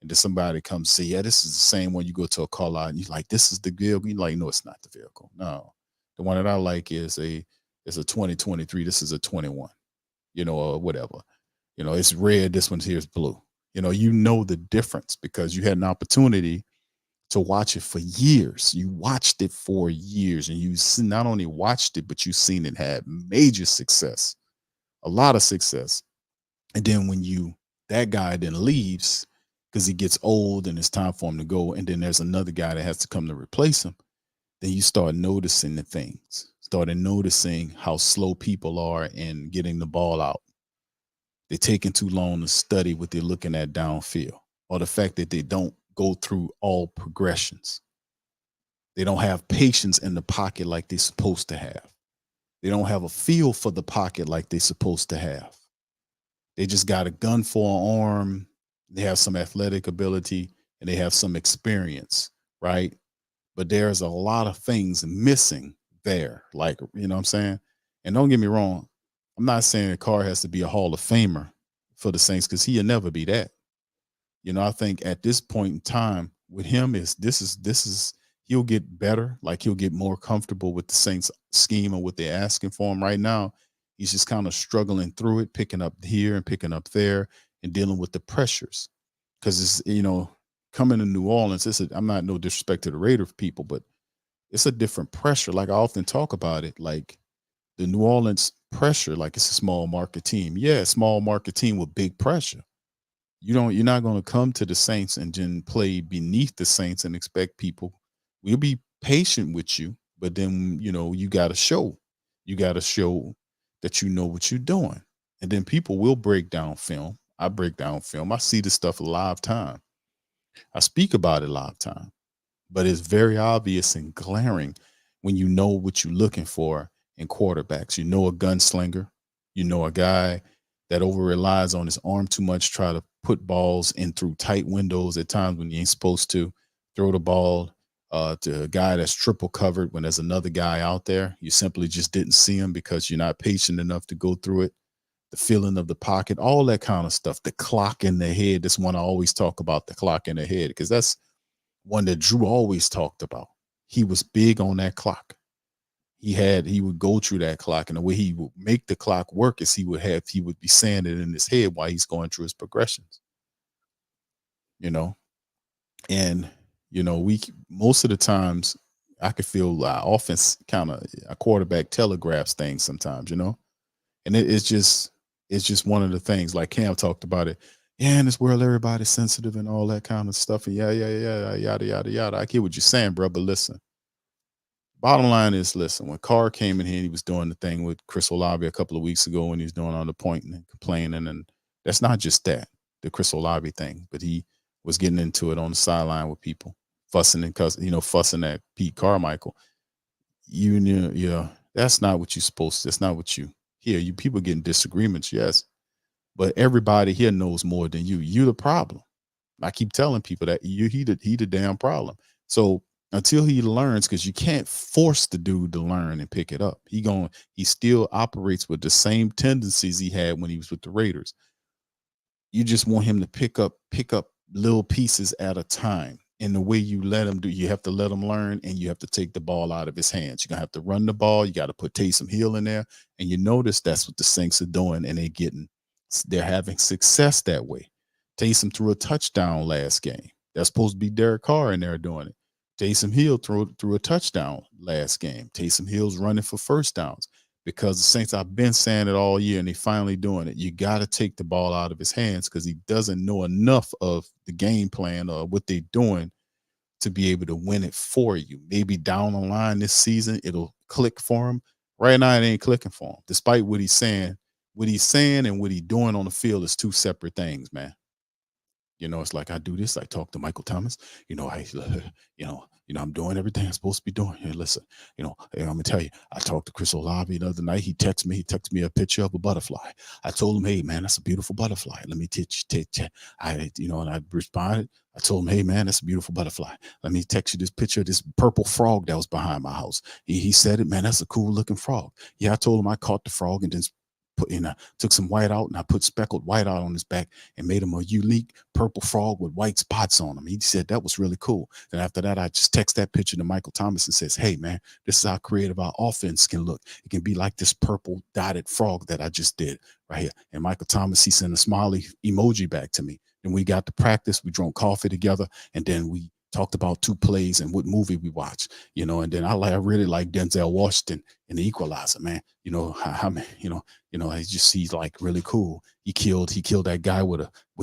and then somebody comes say, yeah, this is the same one. You go to a car lot and you're like, this is the vehicle. You're like, no, it's not the vehicle. No, the one that I like is a 2023. This is a 21, or whatever. It's red. This one's here is blue. You know the difference because you had an opportunity to watch it for years. You watched it for years, and you not only watched it, but you've seen it have major success, a lot of success. And then when that guy then leaves because he gets old and it's time for him to go, and then there's another guy that has to come to replace him, then you start noticing the things, started noticing how slow people are in getting the ball out. They're taking too long to study what they're looking at downfield, or the fact that they don't go through all progressions. They don't have patience in the pocket like they're supposed to have. They don't have a feel for the pocket like they're supposed to have. They just got a gun for an arm. They have some athletic ability and they have some experience, right? But there's a lot of things missing there. Like, you know what I'm saying? And don't get me wrong, I'm not saying that Carr has to be a Hall of Famer for the Saints, because he'll never be that. I think at this point in time with him he'll get better. Like he'll get more comfortable with the Saints scheme and what they're asking for him right now. He's just kind of struggling through it, picking up here and picking up there and dealing with the pressures. Because it's, coming to New Orleans, I'm not no disrespect to the Raider people, but it's a different pressure. Like I often talk about it, like the New Orleans pressure, like it's a small market team. Yeah, small market team with big pressure. You're not going to come to the Saints and then play beneath the Saints and expect people. We'll be patient with you, but then, you got to show. You got to show that you know what you're doing. And then people will break down film. I break down film. I see this stuff live time. I speak about it live time. But it's very obvious and glaring when you know what you're looking for in quarterbacks. You know a gunslinger. You know a guy that over relies on his arm too much, try to put balls in through tight windows at times when you ain't supposed to, throw the ball to a guy that's triple covered when there's another guy out there. You simply just didn't see him because you're not patient enough to go through it. The feeling of the pocket, all that kind of stuff. The clock in the head. That's one I always talk about, the clock in the head, because that's one that Drew always talked about. He was big on that clock. He would go through that clock, and the way he would make the clock work is he would be saying it in his head while he's going through his progressions. And we most of the times I could feel offense kind of a quarterback telegraphs things sometimes, and it's just one of the things, like Cam talked about it. Yeah, in this world, everybody's sensitive and all that kind of stuff. And yeah, yada, yada, yada. I get what you're saying, bro, but listen. Bottom line is, listen, when Carr came in here, he was doing the thing with Chris Olave a couple of weeks ago when he was doing on the point and complaining. And that's not just that, the Chris Olave thing, but he was getting into it on the sideline with people, fussing at Pete Carmichael. That's not what you're supposed to. That's not what you hear. You people getting disagreements, yes, but everybody here knows more than you. You're the problem. I keep telling people that he the damn problem. So until he learns, because you can't force the dude to learn and pick it up. He still operates with the same tendencies he had when he was with the Raiders. You just want him to pick up little pieces at a time. And the way you let him do, you have to let him learn, and you have to take the ball out of his hands. You're gonna have to run the ball. You got to put Taysom Hill in there. And you notice that's what the Saints are doing, and they're having success that way. Taysom threw a touchdown last game. That's supposed to be Derek Carr in there doing it. Taysom Hill threw a touchdown last game. Taysom Hill's running for first downs, because the Saints, I've been saying it all year, and they finally doing it. You got to take the ball out of his hands, because he doesn't know enough of the game plan or what they're doing to be able to win it for you. Maybe down the line this season, it'll click for him. Right now, it ain't clicking for him. Despite what he's saying and what he's doing on the field is two separate things, man. You know, it's like I do this. I talk to Michael Thomas. You know, I'm doing everything I'm supposed to be doing. Here, listen. Hey, I'm gonna tell you. I talked to Chris Olave the other night. He texted me. He texted me a picture of a butterfly. I told him, "Hey, man, that's a beautiful butterfly. Let me teach." And I responded. I told him, "Hey, man, that's a beautiful butterfly. Let me text you this picture of this purple frog that was behind my house." He said it, man. That's a cool looking frog. Yeah, I told him I caught the frog and then took some white out and I put speckled white out on his back and made him a unique purple frog with white spots on him. He said that was really cool. Then after that, I just text that picture to Michael Thomas and says, "Hey, man, this is how creative our offense can look. It can be like this purple dotted frog that I just did right here." And Michael Thomas, he sent a smiley emoji back to me. Then we got to practice. We drank coffee together, and then we talked about 2 plays and what movie we watched, and then I really like Denzel Washington in The Equalizer, man. He's like really cool. He killed that guy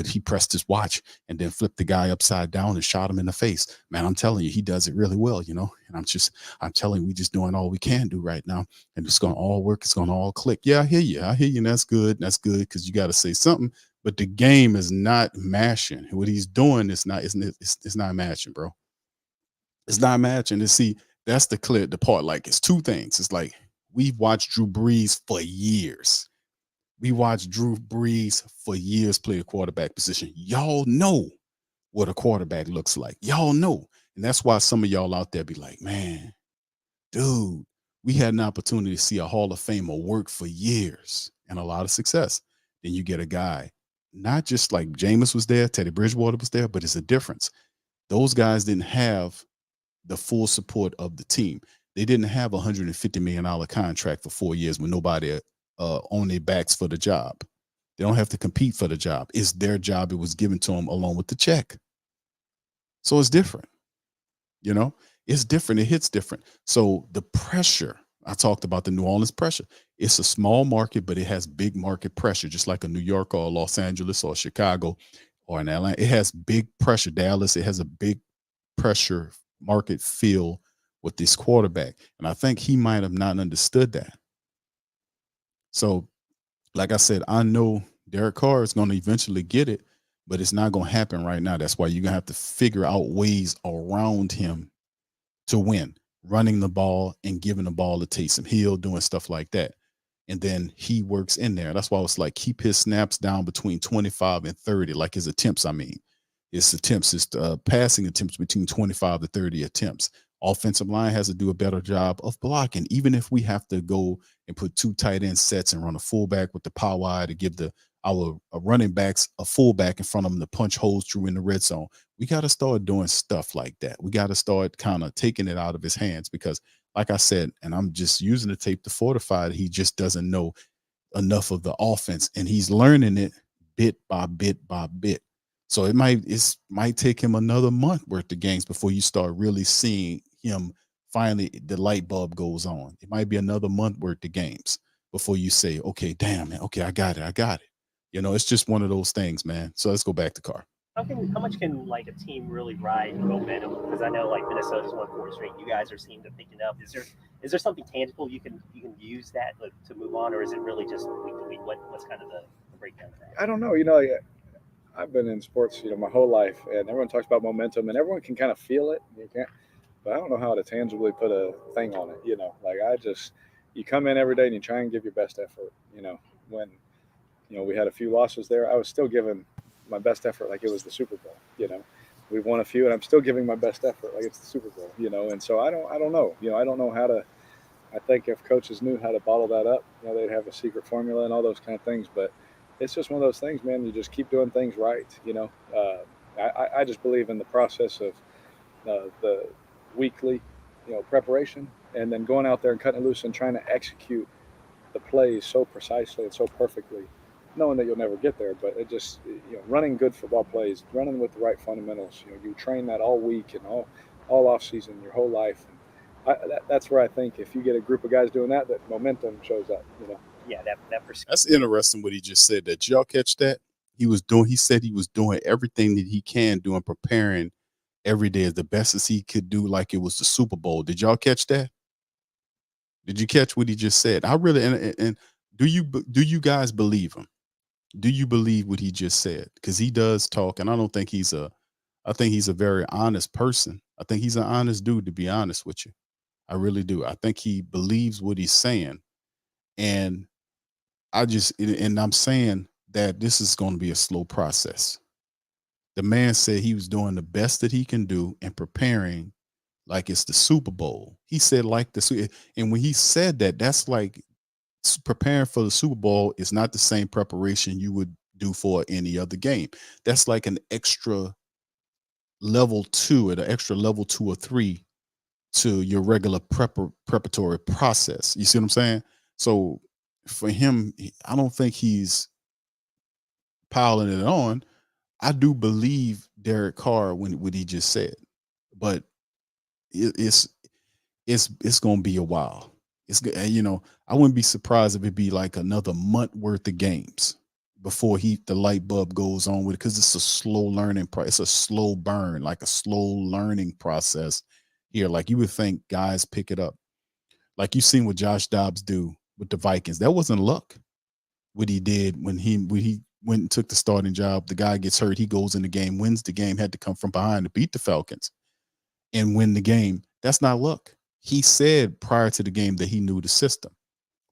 he pressed his watch and then flipped the guy upside down and shot him in the face. Man, I'm telling you, he does it really well, and I'm telling you, we just doing all we can do right now, and it's gonna all work. It's gonna all click. Yeah, I hear you. And that's good. Because you got to say something. But the game is not mashing. What he's doing is not, it's not matching, bro. It's not matching. And see, that's the part. Like, it's 2 things. It's like we've watched Drew Brees for years. We watched Drew Brees for years play the quarterback position. Y'all know what a quarterback looks like. Y'all know. And that's why some of y'all out there be like, man, dude, we had an opportunity to see a Hall of Famer work for years and a lot of success. Then you get a guy, not just like Jameis was there, Teddy Bridgewater was there, but it's a difference. Those guys didn't have the full support of the team. They didn't have a $150 million contract for 4 years with nobody on their backs for the job. They don't have to compete for the job. It's their job. It was given to them along with the check. So it's different. It's different. It hits different. So the pressure, I talked about the New Orleans pressure. It's a small market, but it has big market pressure, just like a New York or a Los Angeles or Chicago or an Atlanta. It has big pressure. Dallas, it has a big pressure market feel with this quarterback. And I think he might have not understood that. So, like I said, I know Derek Carr is going to eventually get it, but it's not going to happen right now. That's why you're going to have to figure out ways around him to win, running the ball and giving the ball to Taysom Hill, doing stuff like that. And then he works in there. That's why it's like keep his snaps down between 25 and 30, like his attempts. His passing attempts between 25 to 30 attempts. Offensive line has to do a better job of blocking, even if we have to go and put 2 tight end sets and run a fullback with the power eye to give our running backs a fullback in front of them to punch holes through in the red zone. We got to start doing stuff like that. We got to start kind of taking it out of his hands because, like I said, and I'm just using the tape to fortify it, he just doesn't know enough of the offense, and he's learning it bit by bit by bit. So it might take him another month worth of games before you start really seeing him finally, the light bulb goes on. It might be another month worth of games before you say, okay, damn, man, okay, I got it. It's just one of those things, man. So let's go back to Carr. How much can like a team really ride momentum? Because I know like Minnesota's won 4 straight. You guys are seem to picking up. Is there something tangible you can use that to move on, or is it really just week to week? What's kind of the breakdown of that? I don't know. I've been in sports, my whole life, and everyone talks about momentum, and everyone can kind of feel it. But I don't know how to tangibly put a thing on it. You come in every day and you try and give your best effort. When we had a few losses there, I was still giving my best effort like it was the Super Bowl. We've won a few, and I'm still giving my best effort like it's the Super Bowl. And so I don't know. I don't know how to. I think if coaches knew how to bottle that up, they'd have a secret formula and all those kind of things. But it's just one of those things, man. You just keep doing things right. I just believe in the process of the weekly, preparation, and then going out there and cutting it loose and trying to execute the plays so precisely and so perfectly, knowing that you'll never get there. But it just, running good football plays, running with the right fundamentals. You train that all week and all off season, your whole life. And that's where I think if you get a group of guys doing that momentum shows up. Yeah, that That's interesting what he just said. Did y'all catch that? He said he was doing everything that he can do and preparing every day as the best as he could do, like it was the Super Bowl. Did y'all catch that? Did you catch what he just said? I really and do you guys believe him? Do you believe what he just said? Because he does talk, and I don't think I think he's a very honest person. I think he's an honest dude, to be honest with you. I really do. I think he believes what he's saying. And and I'm saying that this is going to be a slow process. The man said he was doing the best that he can do and preparing like it's the Super Bowl. He said like and when he said that, that's like preparing for the Super Bowl is not the same preparation you would do for any other game. That's like an extra level 2 an extra level 2 or 3 to your regular preparatory process. You see what I'm saying? So for him, I don't think he's piling it on. I do believe Derek Carr when what he just said, but it's going to be a while. I wouldn't be surprised if it be like another month worth of games before the light bulb goes on with it, because it's a slow learning it's a slow burn, like a slow learning process here. Like you would think guys pick it up, like you seen what Josh Dobbs do with the Vikings. That wasn't luck. What he did when he went and took the starting job, the guy gets hurt, he goes in the game, wins the game, had to come from behind to beat the Falcons and win the game. That's not luck. He said prior to the game that he knew the system.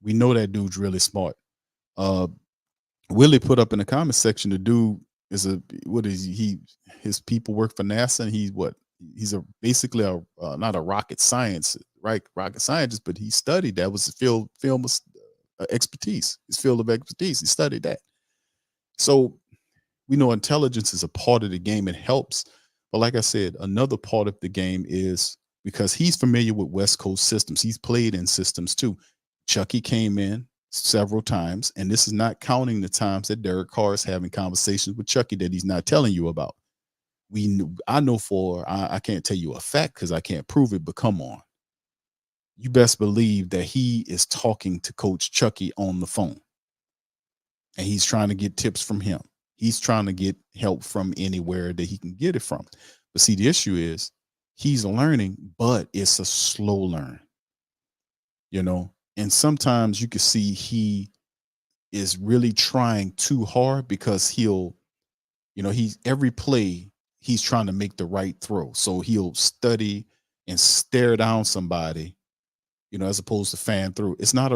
We know that dude's really smart. Willie put up in the comment section, the dude is his people work for NASA, and he's basically not a rocket scientist, but he studied that. Was his field expertise, his field of expertise. He studied that. So we know intelligence is a part of the game. It helps. But like I said, another part of the game is because he's familiar with West Coast systems. He's played in systems too. Chucky came in several times, and this is not counting the times that Derek Carr is having conversations with Chucky that he's not telling you about. I know I can't tell you a fact because I can't prove it, but come on. You best believe that he is talking to Coach Chucky on the phone, and he's trying to get tips from him. He's trying to get help from anywhere that he can get it from. But see, the issue is he's learning, but it's a slow learn, and sometimes you can see he is really trying too hard because every play he's trying to make the right throw. So he'll study and stare down somebody, as opposed to fan through. It's not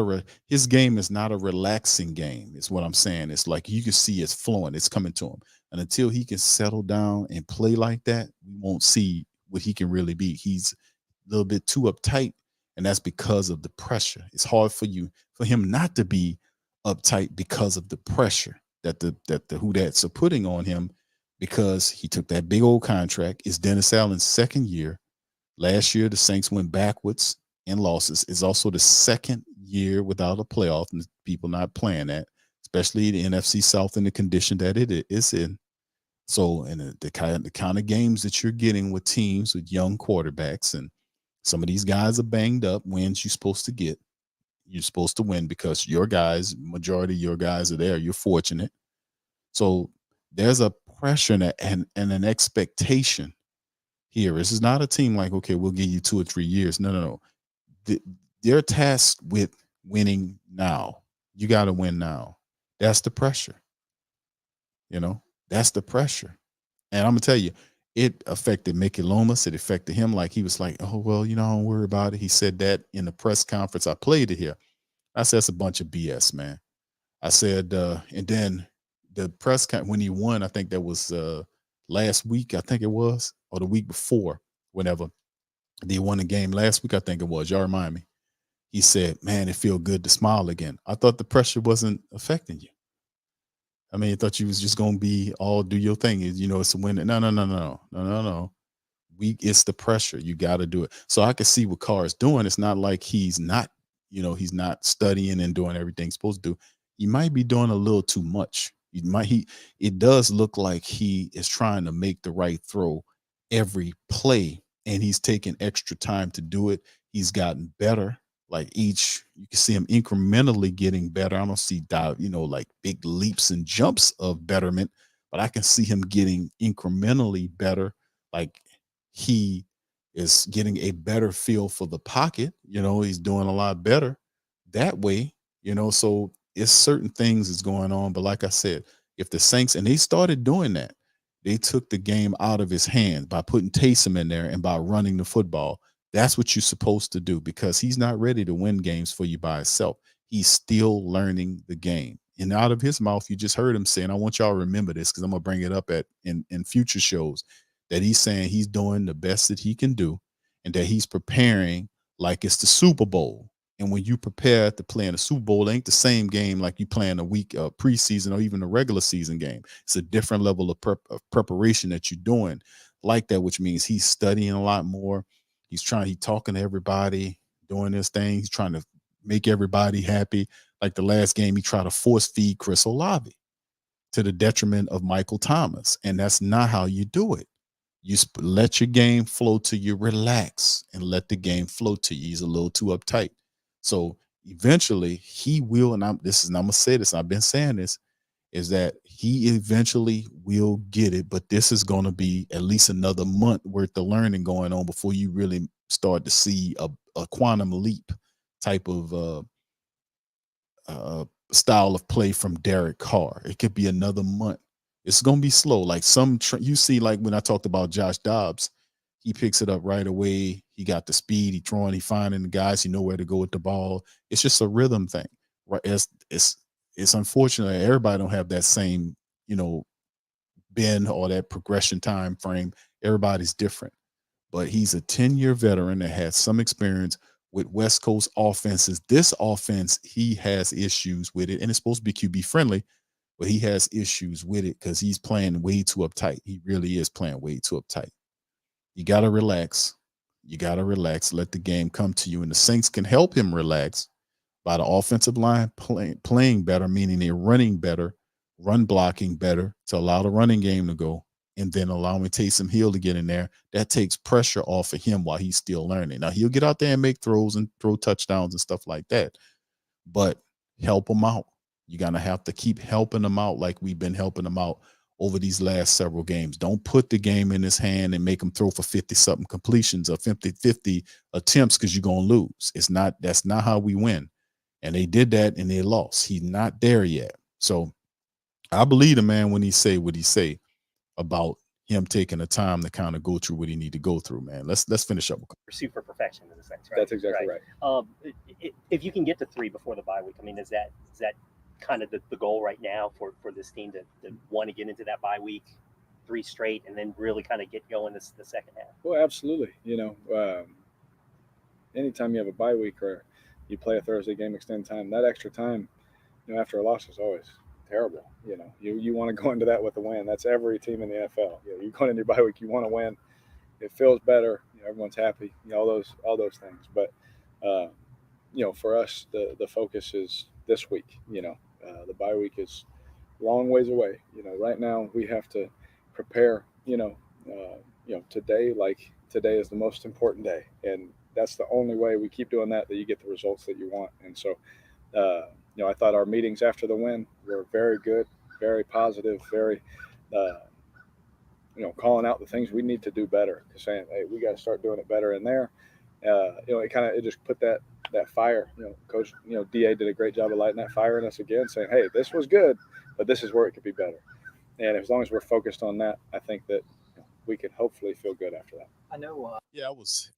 his game is not a relaxing game, is what I'm saying. It's like you can see it's flowing, it's coming to him. And until he can settle down and play like that, we won't see what he can really be. He's a little bit too uptight, and that's because of the pressure. It's hard for him not to be uptight because of the pressure that the Who-Dats are putting on him, because he took that big old contract. It's Dennis Allen's second year. Last year, the Saints went backwards in losses. It's also the second year without a playoff, and people not playing that, especially the NFC South in the condition that it is in. So, and the kind of games that you're getting with teams with young quarterbacks, and some of these guys are banged up, wins you're supposed to get. You're supposed to win because majority of your guys are there. You're fortunate. So there's a pressure and an expectation here. This is not a team like, okay, we'll give you 2 or 3 years. No. They're tasked with winning now. You got to win now. That's the pressure. That's the pressure. And I'm going to tell you, it affected Mickey Loomis. It affected him. Like he was like, oh, well, don't worry about it. He said that in the press conference. I played it here. I said, it's a bunch of BS, man. I said, and then the press when he won, I think that was last week, I think it was, or the week before, whenever they won the game last week, I think it was. Y'all remind me. He said, man, it feel good to smile again. I thought the pressure wasn't affecting you. I mean, I thought you was just going to be all do your thing. It's a win. No. It's the pressure. You got to do it. So I can see what Carr is doing. It's not like he's not, he's not studying and doing everything he's supposed to do. He might be doing a little too much. It does look like he is trying to make the right throw every play, and he's taking extra time to do it. He's gotten better. Like you can see him incrementally getting better. I don't see like big leaps and jumps of betterment, but I can see him getting incrementally better. Like he is getting a better feel for the pocket. He's doing a lot better that way. So it's certain things is going on. But like I said, if the Saints, and they started doing that, they took the game out of his hands by putting Taysom in there and by running the football. That's what you're supposed to do, because he's not ready to win games for you by himself. He's still learning the game. And out of his mouth, you just heard him saying, I want y'all to remember this because I'm going to bring it up in future shows, that he's saying he's doing the best that he can do and that he's preparing like it's the Super Bowl. And when you prepare to play in a Super Bowl, it ain't the same game like you playing a week preseason or even a regular season game. It's a different level of preparation that you're doing like that, which means he's studying a lot more. He's talking to everybody, doing this thing. He's trying to make everybody happy. Like the last game, he tried to force feed Chris Olave to the detriment of Michael Thomas. And that's not how you do it. You let your game flow to you, relax, and let the game flow to you. He's a little too uptight. So eventually he will, and I'm going to say this, I've been saying this, is that he eventually will get it, but this is going to be at least another month worth of learning going on before you really start to see a quantum leap type of style of play from Derek Carr. It could be another month. It's going to be slow. Like you see, like when I talked about Josh Dobbs, he picks it up right away. He got the speed. He throwing. He finding the guys. He know where to go with the ball. It's just a rhythm thing, right? It's unfortunate that everybody don't have that same, bend or that progression time frame. Everybody's different, but he's a 10-year veteran that has some experience with West Coast offenses. This offense, he has issues with it, and it's supposed to be QB friendly, but he has issues with it because he's playing way too uptight. He really is playing way too uptight. You got to relax. You got to relax. Let the game come to you. And the Saints can help him relax by the offensive line playing better, meaning they're running better, run blocking better to allow the running game to go, and then allowing Taysom Hill to get in there. That takes pressure off of him while he's still learning. Now, he'll get out there and make throws and throw touchdowns and stuff like that, but help him out. You're going to have to keep helping him out like we've been helping him out over these last several games. Don't put the game in his hand and make him throw for 50-something completions or 50 attempts because you're going to lose. That's not how we win. And they did that and they lost. He's not there yet. So I believe the man when he say what he say about him taking the time to kind of go through what he need to go through, man. Let's finish up. Pursue for perfection in a sense, right? That's exactly right. If you can get to 3 before the bye week, I mean, is that kind of the goal right now for this team to want to get into that bye week 3 straight and then really kind of get going the second half? Well, absolutely. Anytime you have a bye week or you play a Thursday game extended time, that extra time, after a loss is always terrible. You want to go into that with a win. That's every team in the NFL. You're going into your bye week, you want to win. It feels better. Everyone's happy. All those things. But for us, the focus is this week. The bye week is a long ways away. Right now we have to prepare. Today, like today is the most important day, and that's the only way we keep doing that you get the results that you want. And so, I thought our meetings after the win were very good, very positive, very, calling out the things we need to do better, saying, hey, we got to start doing it better in there. It just put that fire, Coach, DA did a great job of lighting that fire in us again, saying, hey, this was good, but this is where it could be better. And as long as we're focused on that, I think that we can hopefully feel good after that. I know.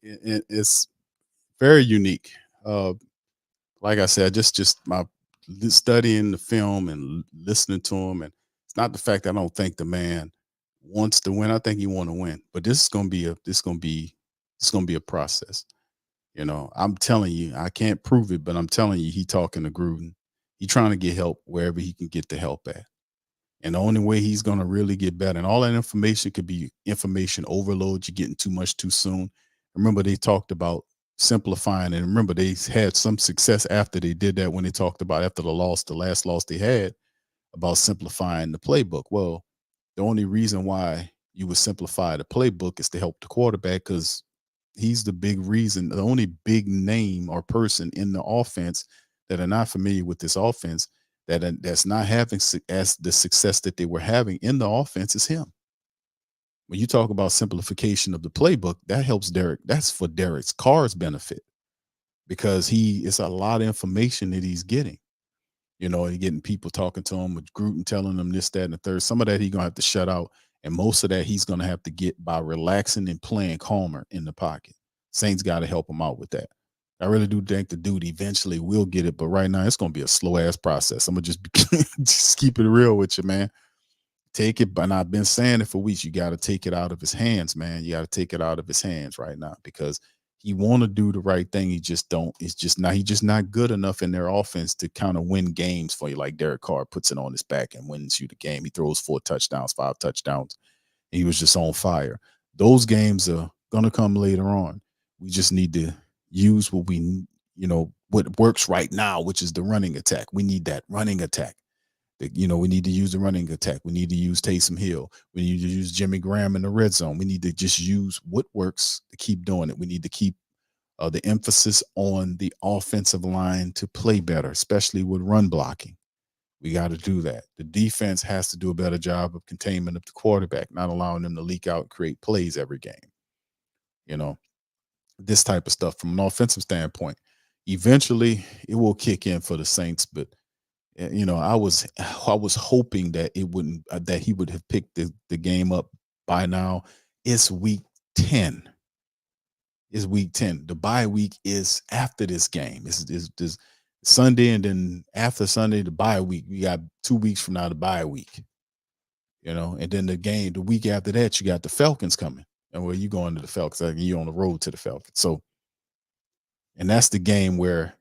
It's very unique. Like I said, just my studying the film and listening to him, and it's not the fact that I don't think the man wants to win. I think he want to win, but this is going to be a process. I'm telling you, I can't prove it, but I'm telling you, he talking to Gruden. He trying to get help wherever he can get the help at. And the only way he's going to really get better, and all that information could be information overload. You're getting too much too soon. Remember, they talked about simplifying, and remember, they had some success after they did that when they talked about after the last loss they had, about simplifying the playbook. Well, the only reason why you would simplify the playbook is to help the quarterback, because he's the big reason, the only big name or person in the offense that are not familiar with this offense that's not having as the success that they were having in the offense is him. When you talk about simplification of the playbook, that helps Derek. That's for Derek Carr's benefit, because it's a lot of information that he's getting. You know, and getting people talking to him with Gruden telling him this, that, and the third. Some of that he's gonna have to shut out, and most of that he's gonna have to get by relaxing and playing calmer in the pocket. Saints got to help him out with that. I really do think the dude eventually will get it, but right now it's gonna be a slow ass process. I'm gonna just keep it real with you, man. Take it, and I've been saying it for weeks. You got to take it out of his hands, man. You got to take it out of his hands right now because he want to do the right thing. He just don't. It's just not. He's just not good enough in their offense to kind of win games for you. Like Derek Carr puts it on his back and wins you the game. He throws 4 touchdowns, 5 touchdowns. He was just on fire. Those games are gonna come later on. We just need to use what what works right now, which is the running attack. We need that running attack. We need to use the running attack. We need to use Taysom Hill. We need to use Jimmy Graham in the red zone. We need to just use what works to keep doing it. We need to keep the emphasis on the offensive line to play better, especially with run blocking. We got to do that. The defense has to do a better job of containment of the quarterback, not allowing them to leak out and create plays every game. This type of stuff from an offensive standpoint. Eventually, it will kick in for the Saints, but I was hoping that it wouldn't that he would have picked the game up by now. It's week 10. It's week 10. The bye week is after this game. It's Sunday, and then after Sunday, the bye week. We got 2 weeks from now, the bye week. And then the week after that, you got the Falcons coming. And where you going to the Falcons? You're on the road to the Falcons. So, and that's the game where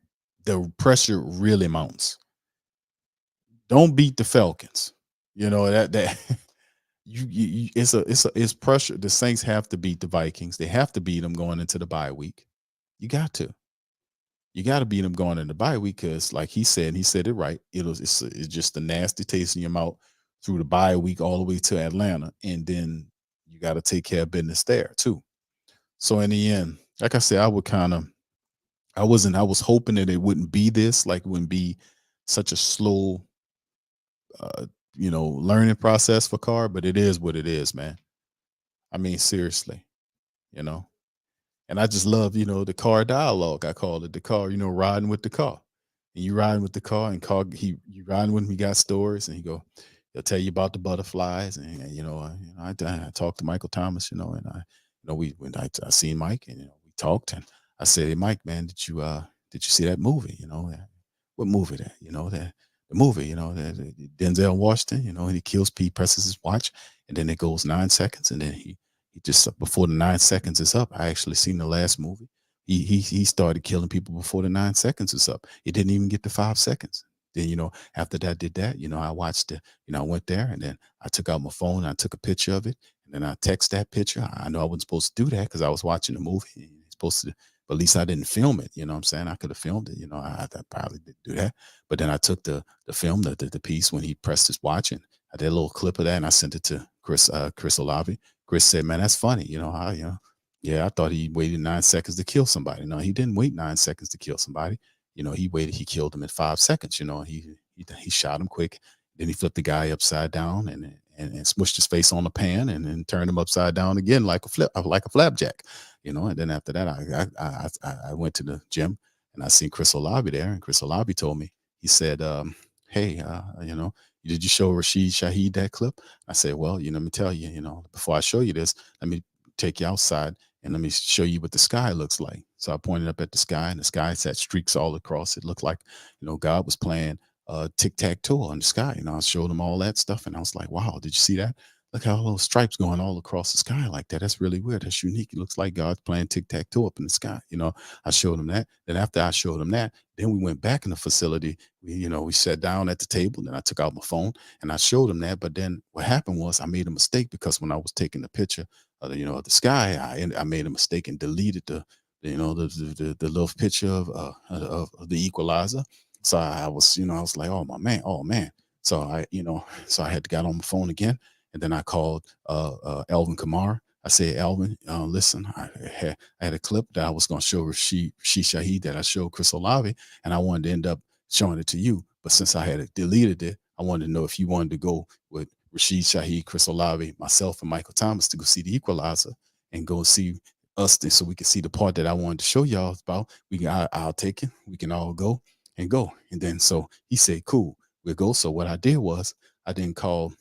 the pressure really mounts. Don't beat the Falcons. It's pressure. The Saints have to beat the Vikings. They have to beat them going into the bye week. You got to beat them going into the bye week because, like he said it right. It's just a nasty taste in your mouth through the bye week all the way to Atlanta, and then you got to take care of business there too. So in the end, like I said, I was hoping that it wouldn't be this, like it wouldn't be such a slow learning process for Carr, but it is what it is, man. I mean, seriously, and I just love, the Carr dialogue. I call it the Carr, riding with the car. And you riding with the car, and you riding with him, he got stories, and he'll tell you about the butterflies. And I talked to Michael Thomas, and I seen Mike, and we talked, and I said, "Hey, Mike, man, did you see that movie? What movie that? The movie, that Denzel Washington, and he kills Pete, presses his watch, and then it goes 9 seconds, and then he just before the 9 seconds is up. I actually seen the last movie. He started killing people before the 9 seconds is up. It didn't even get to 5 seconds. Then, after that did that, I watched it, I went there, and then I took out my phone and I took a picture of it, and then I text that picture. I know I wasn't supposed to do that because I was watching the movie. You're supposed to, but at least I didn't film it. You know what I'm saying? I could have filmed it. I probably didn't do that. But then I took the film, the piece when he pressed his watch, and I did a little clip of that, and I sent it to Chris Olave. Chris said, "Man, that's funny. I thought he waited 9 seconds to kill somebody. No, he didn't wait 9 seconds to kill somebody. He killed him in 5 seconds. He shot him quick. Then he flipped the guy upside down and smushed his face on the pan and then turned him upside down again like a flapjack. And then after that, I went to the gym and I seen Chris Olave there, and Chris Olave told me, he said, "Hey, did you show Rashid Shaheed that clip?" I said, "Well, let me tell you, before I show you this, let me take you outside and let me show you what the sky looks like." So I pointed up at the sky, and the sky had streaks all across. It looked like, God was playing tic-tac-toe on the sky. I showed him all that stuff, and I was like, "Wow, did you see that? Look how all those stripes going all across the sky like that. That's really weird. That's unique. It looks like God's playing tic-tac-toe up in the sky." I showed him that. Then after I showed him that, then we went back in the facility. We sat down at the table, and then I took out my phone and I showed him that. But then what happened was I made a mistake because when I was taking the picture of the sky, I made a mistake and deleted the little picture of the equalizer. So I was like, oh man. So I had to get on my phone again. And then I called Alvin Kamara. I said, "Alvin, listen, I had a clip that I was going to show Rashid Shaheed that I showed Chris Olave, and I wanted to end up showing it to you. But since I had deleted it, I wanted to know if you wanted to go with Rashid Shaheed, Chris Olave, myself, and Michael Thomas to go see the equalizer and go see us so we can see the part that I wanted to show y'all about. I'll take it. We can all go." and go. And then so he said, cool, we'll go. So what I did was I didn't call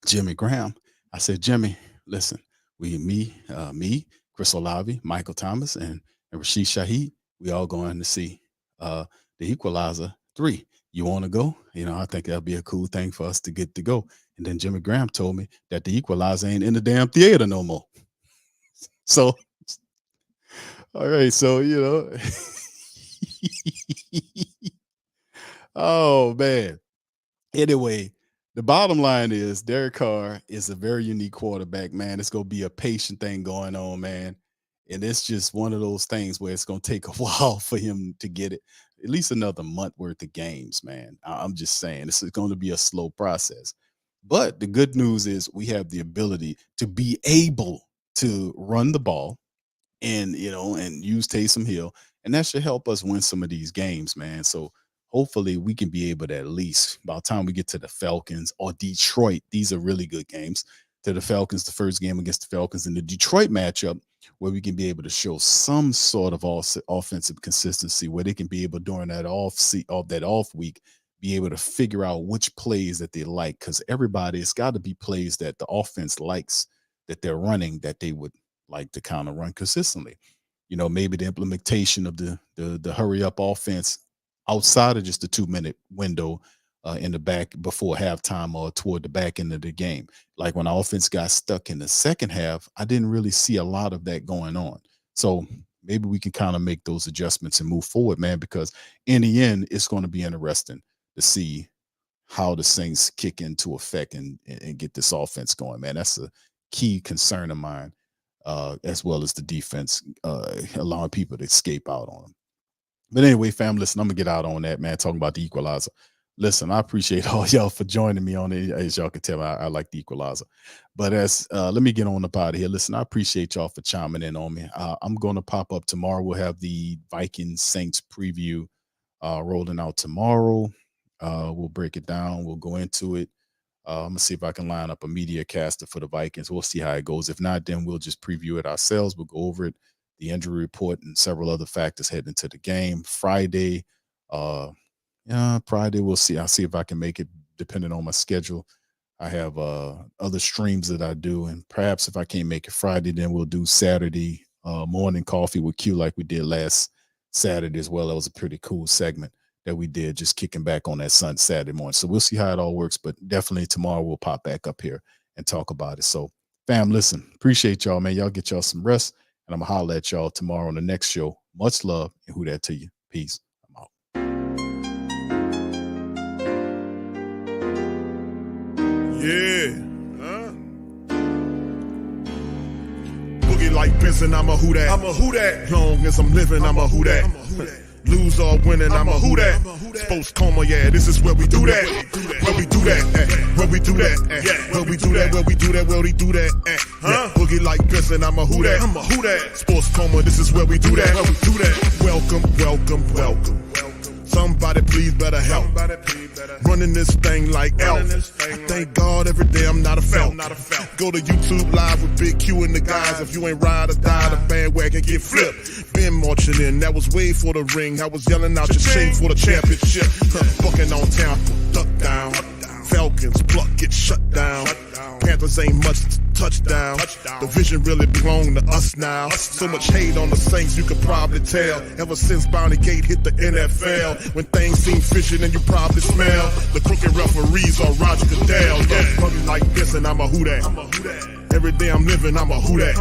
Jimmy Graham. I said, Jimmy, listen, me, Chris Olave, Michael Thomas, and Rashid Shaheed, we all going to see the Equalizer 3. You want to go? You know, I think that'll be a cool thing for us to get to go. And then Jimmy Graham told me that the Equalizer ain't in the damn theater no more. So, all right. So, you know, oh, man. Anyway, the bottom line is Derek Carr is a very unique quarterback, man. It's going to be a patient thing going on, man. And it's just one of those things where it's going to take a while for him to get it. At least another month worth of games, man. I'm just saying this is going to be a slow process. But the good news is we have the ability to be able to run the ball and, you know, and use Taysom Hill. And that should help us win some of these games, man. So hopefully we can be able to at least by the time we get to the Falcons or Detroit, these are really good games. To the Falcons, the first game against the Falcons, and the Detroit matchup, where we can be able to show some sort of offensive consistency, where they can be able during that off week, be able to figure out which plays that they like, because it's got to be plays that the offense likes that they're running that they would like to kind of run consistently. You know, maybe the implementation of the hurry up offense outside of just the 2-minute window in the back before halftime or toward the back end of the game. Like when our offense got stuck in the second half, I didn't really see a lot of that going on. So maybe we can kind of make those adjustments and move forward, man, because in the end, it's going to be interesting to see how the Saints kick into effect and get this offense going, man. That's a key concern of mine, as well as the defense, allowing people to escape out on them. But anyway, fam, listen, I'm going to get out on that, man, talking about the Equalizer. Listen, I appreciate all y'all for joining me on it. As y'all can tell, I like the Equalizer. But let me get on up out of here. Listen, I appreciate y'all for chiming in on me. I'm going to pop up tomorrow. We'll have the Vikings Saints preview rolling out tomorrow. We'll break it down. We'll go into it. I'm going to see if I can line up a media caster for the Vikings. We'll see how it goes. If not, then we'll just preview it ourselves. We'll go over it, the injury report, and several other factors heading into the game. Friday, we'll see. I'll see if I can make it depending on my schedule. I have other streams that I do, and perhaps if I can't make it Friday, then we'll do Saturday morning coffee with Q like we did last Saturday as well. That was a pretty cool segment that we did, just kicking back on that Saturday morning. So we'll see how it all works, but definitely tomorrow we'll pop back up here and talk about it. So fam, listen, appreciate y'all, man. Y'all get y'all some rest, and I'm gonna holler at y'all tomorrow on the next show. Much love, and who that to you. Peace. Yeah. Boogie like Benson, I'm a who that. I'm a who that. Long as I'm living, I'm a who that. Lose or winning, I'm a who that. Sports coma, yeah, this is where we do that. Where we do that, where we do that, where we do that, where we do that, where we do that. Boogie like Benson, I'm a who that. I'm a who that. Sports coma, this is where we do that. Where we do that. Welcome, welcome, welcome. Somebody please better help. Running this thing like Elf. I thank God every day I'm not a Falcon. Go to YouTube Live with Big Q and the guys. If you ain't ride or die, the bandwagon get flipped. Been marching in, that was way for the ring. I was yelling out your shame for the championship. Bucking on town, duck down. Falcons pluck, get shut down. Panthers ain't much touchdown. The vision really belong to us now. So much hate on the Saints, you could probably tell. Ever since Bounty Gate hit the NFL, when things seem fishy, then you probably smell the crooked referees or Roger Goodell. Yeah, probably like this, and I'm a who that. Every day I'm living, I'm a who that.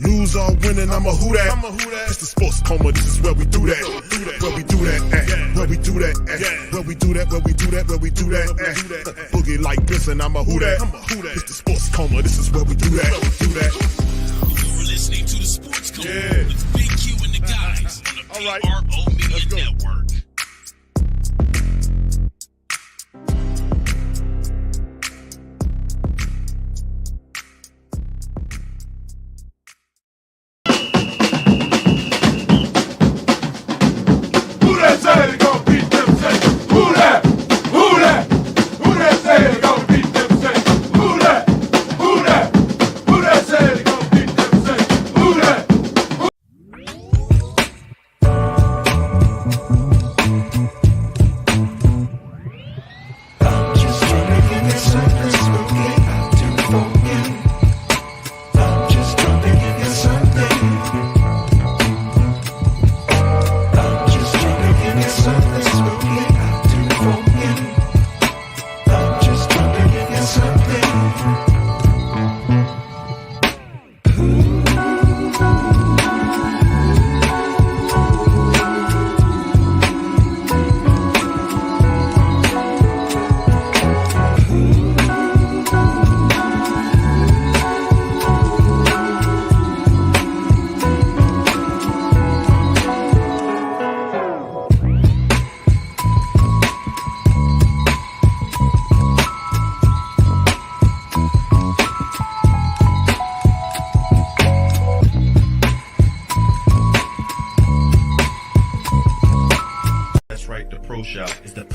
Lose or winning, I'm a who that. It's the sports coma, this is where we do that. Where we do that, where we do that, where we do that, where we do that, where we do that. Boogie like Benson, I'm a who that. It's the sports coma, this is where we do that. You're listening to the Sports Coma with Big Q and the guys on the PRO Media Network.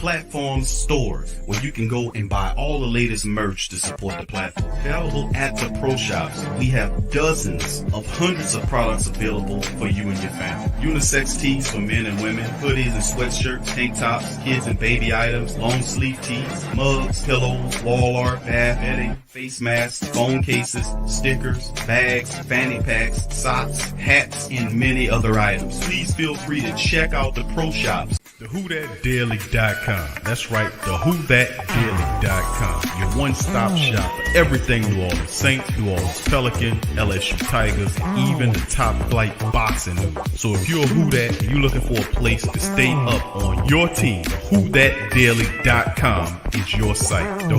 Platforms store where you can go and buy all the latest merch to support the platform. Available at the Pro Shops, we have dozens of hundreds of products available for you and your family. Unisex tees for men and women, hoodies and sweatshirts, tank tops, kids and baby items, long sleeve tees, mugs, pillows, wall art, bath bedding, face masks, phone cases, stickers, bags, fanny packs, socks, hats, and many other items. Please feel free to check out the Pro Shops. TheWhoThatDaily.com. That's right, TheWhoThatDaily.com. Your one-stop shop for everything New Orleans Saints, New Orleans Pelicans, LSU Tigers, even the top flight boxing news. So if you're a Who That and you're looking for a place to stay up on your team, TheWhoThatDaily.com is your site.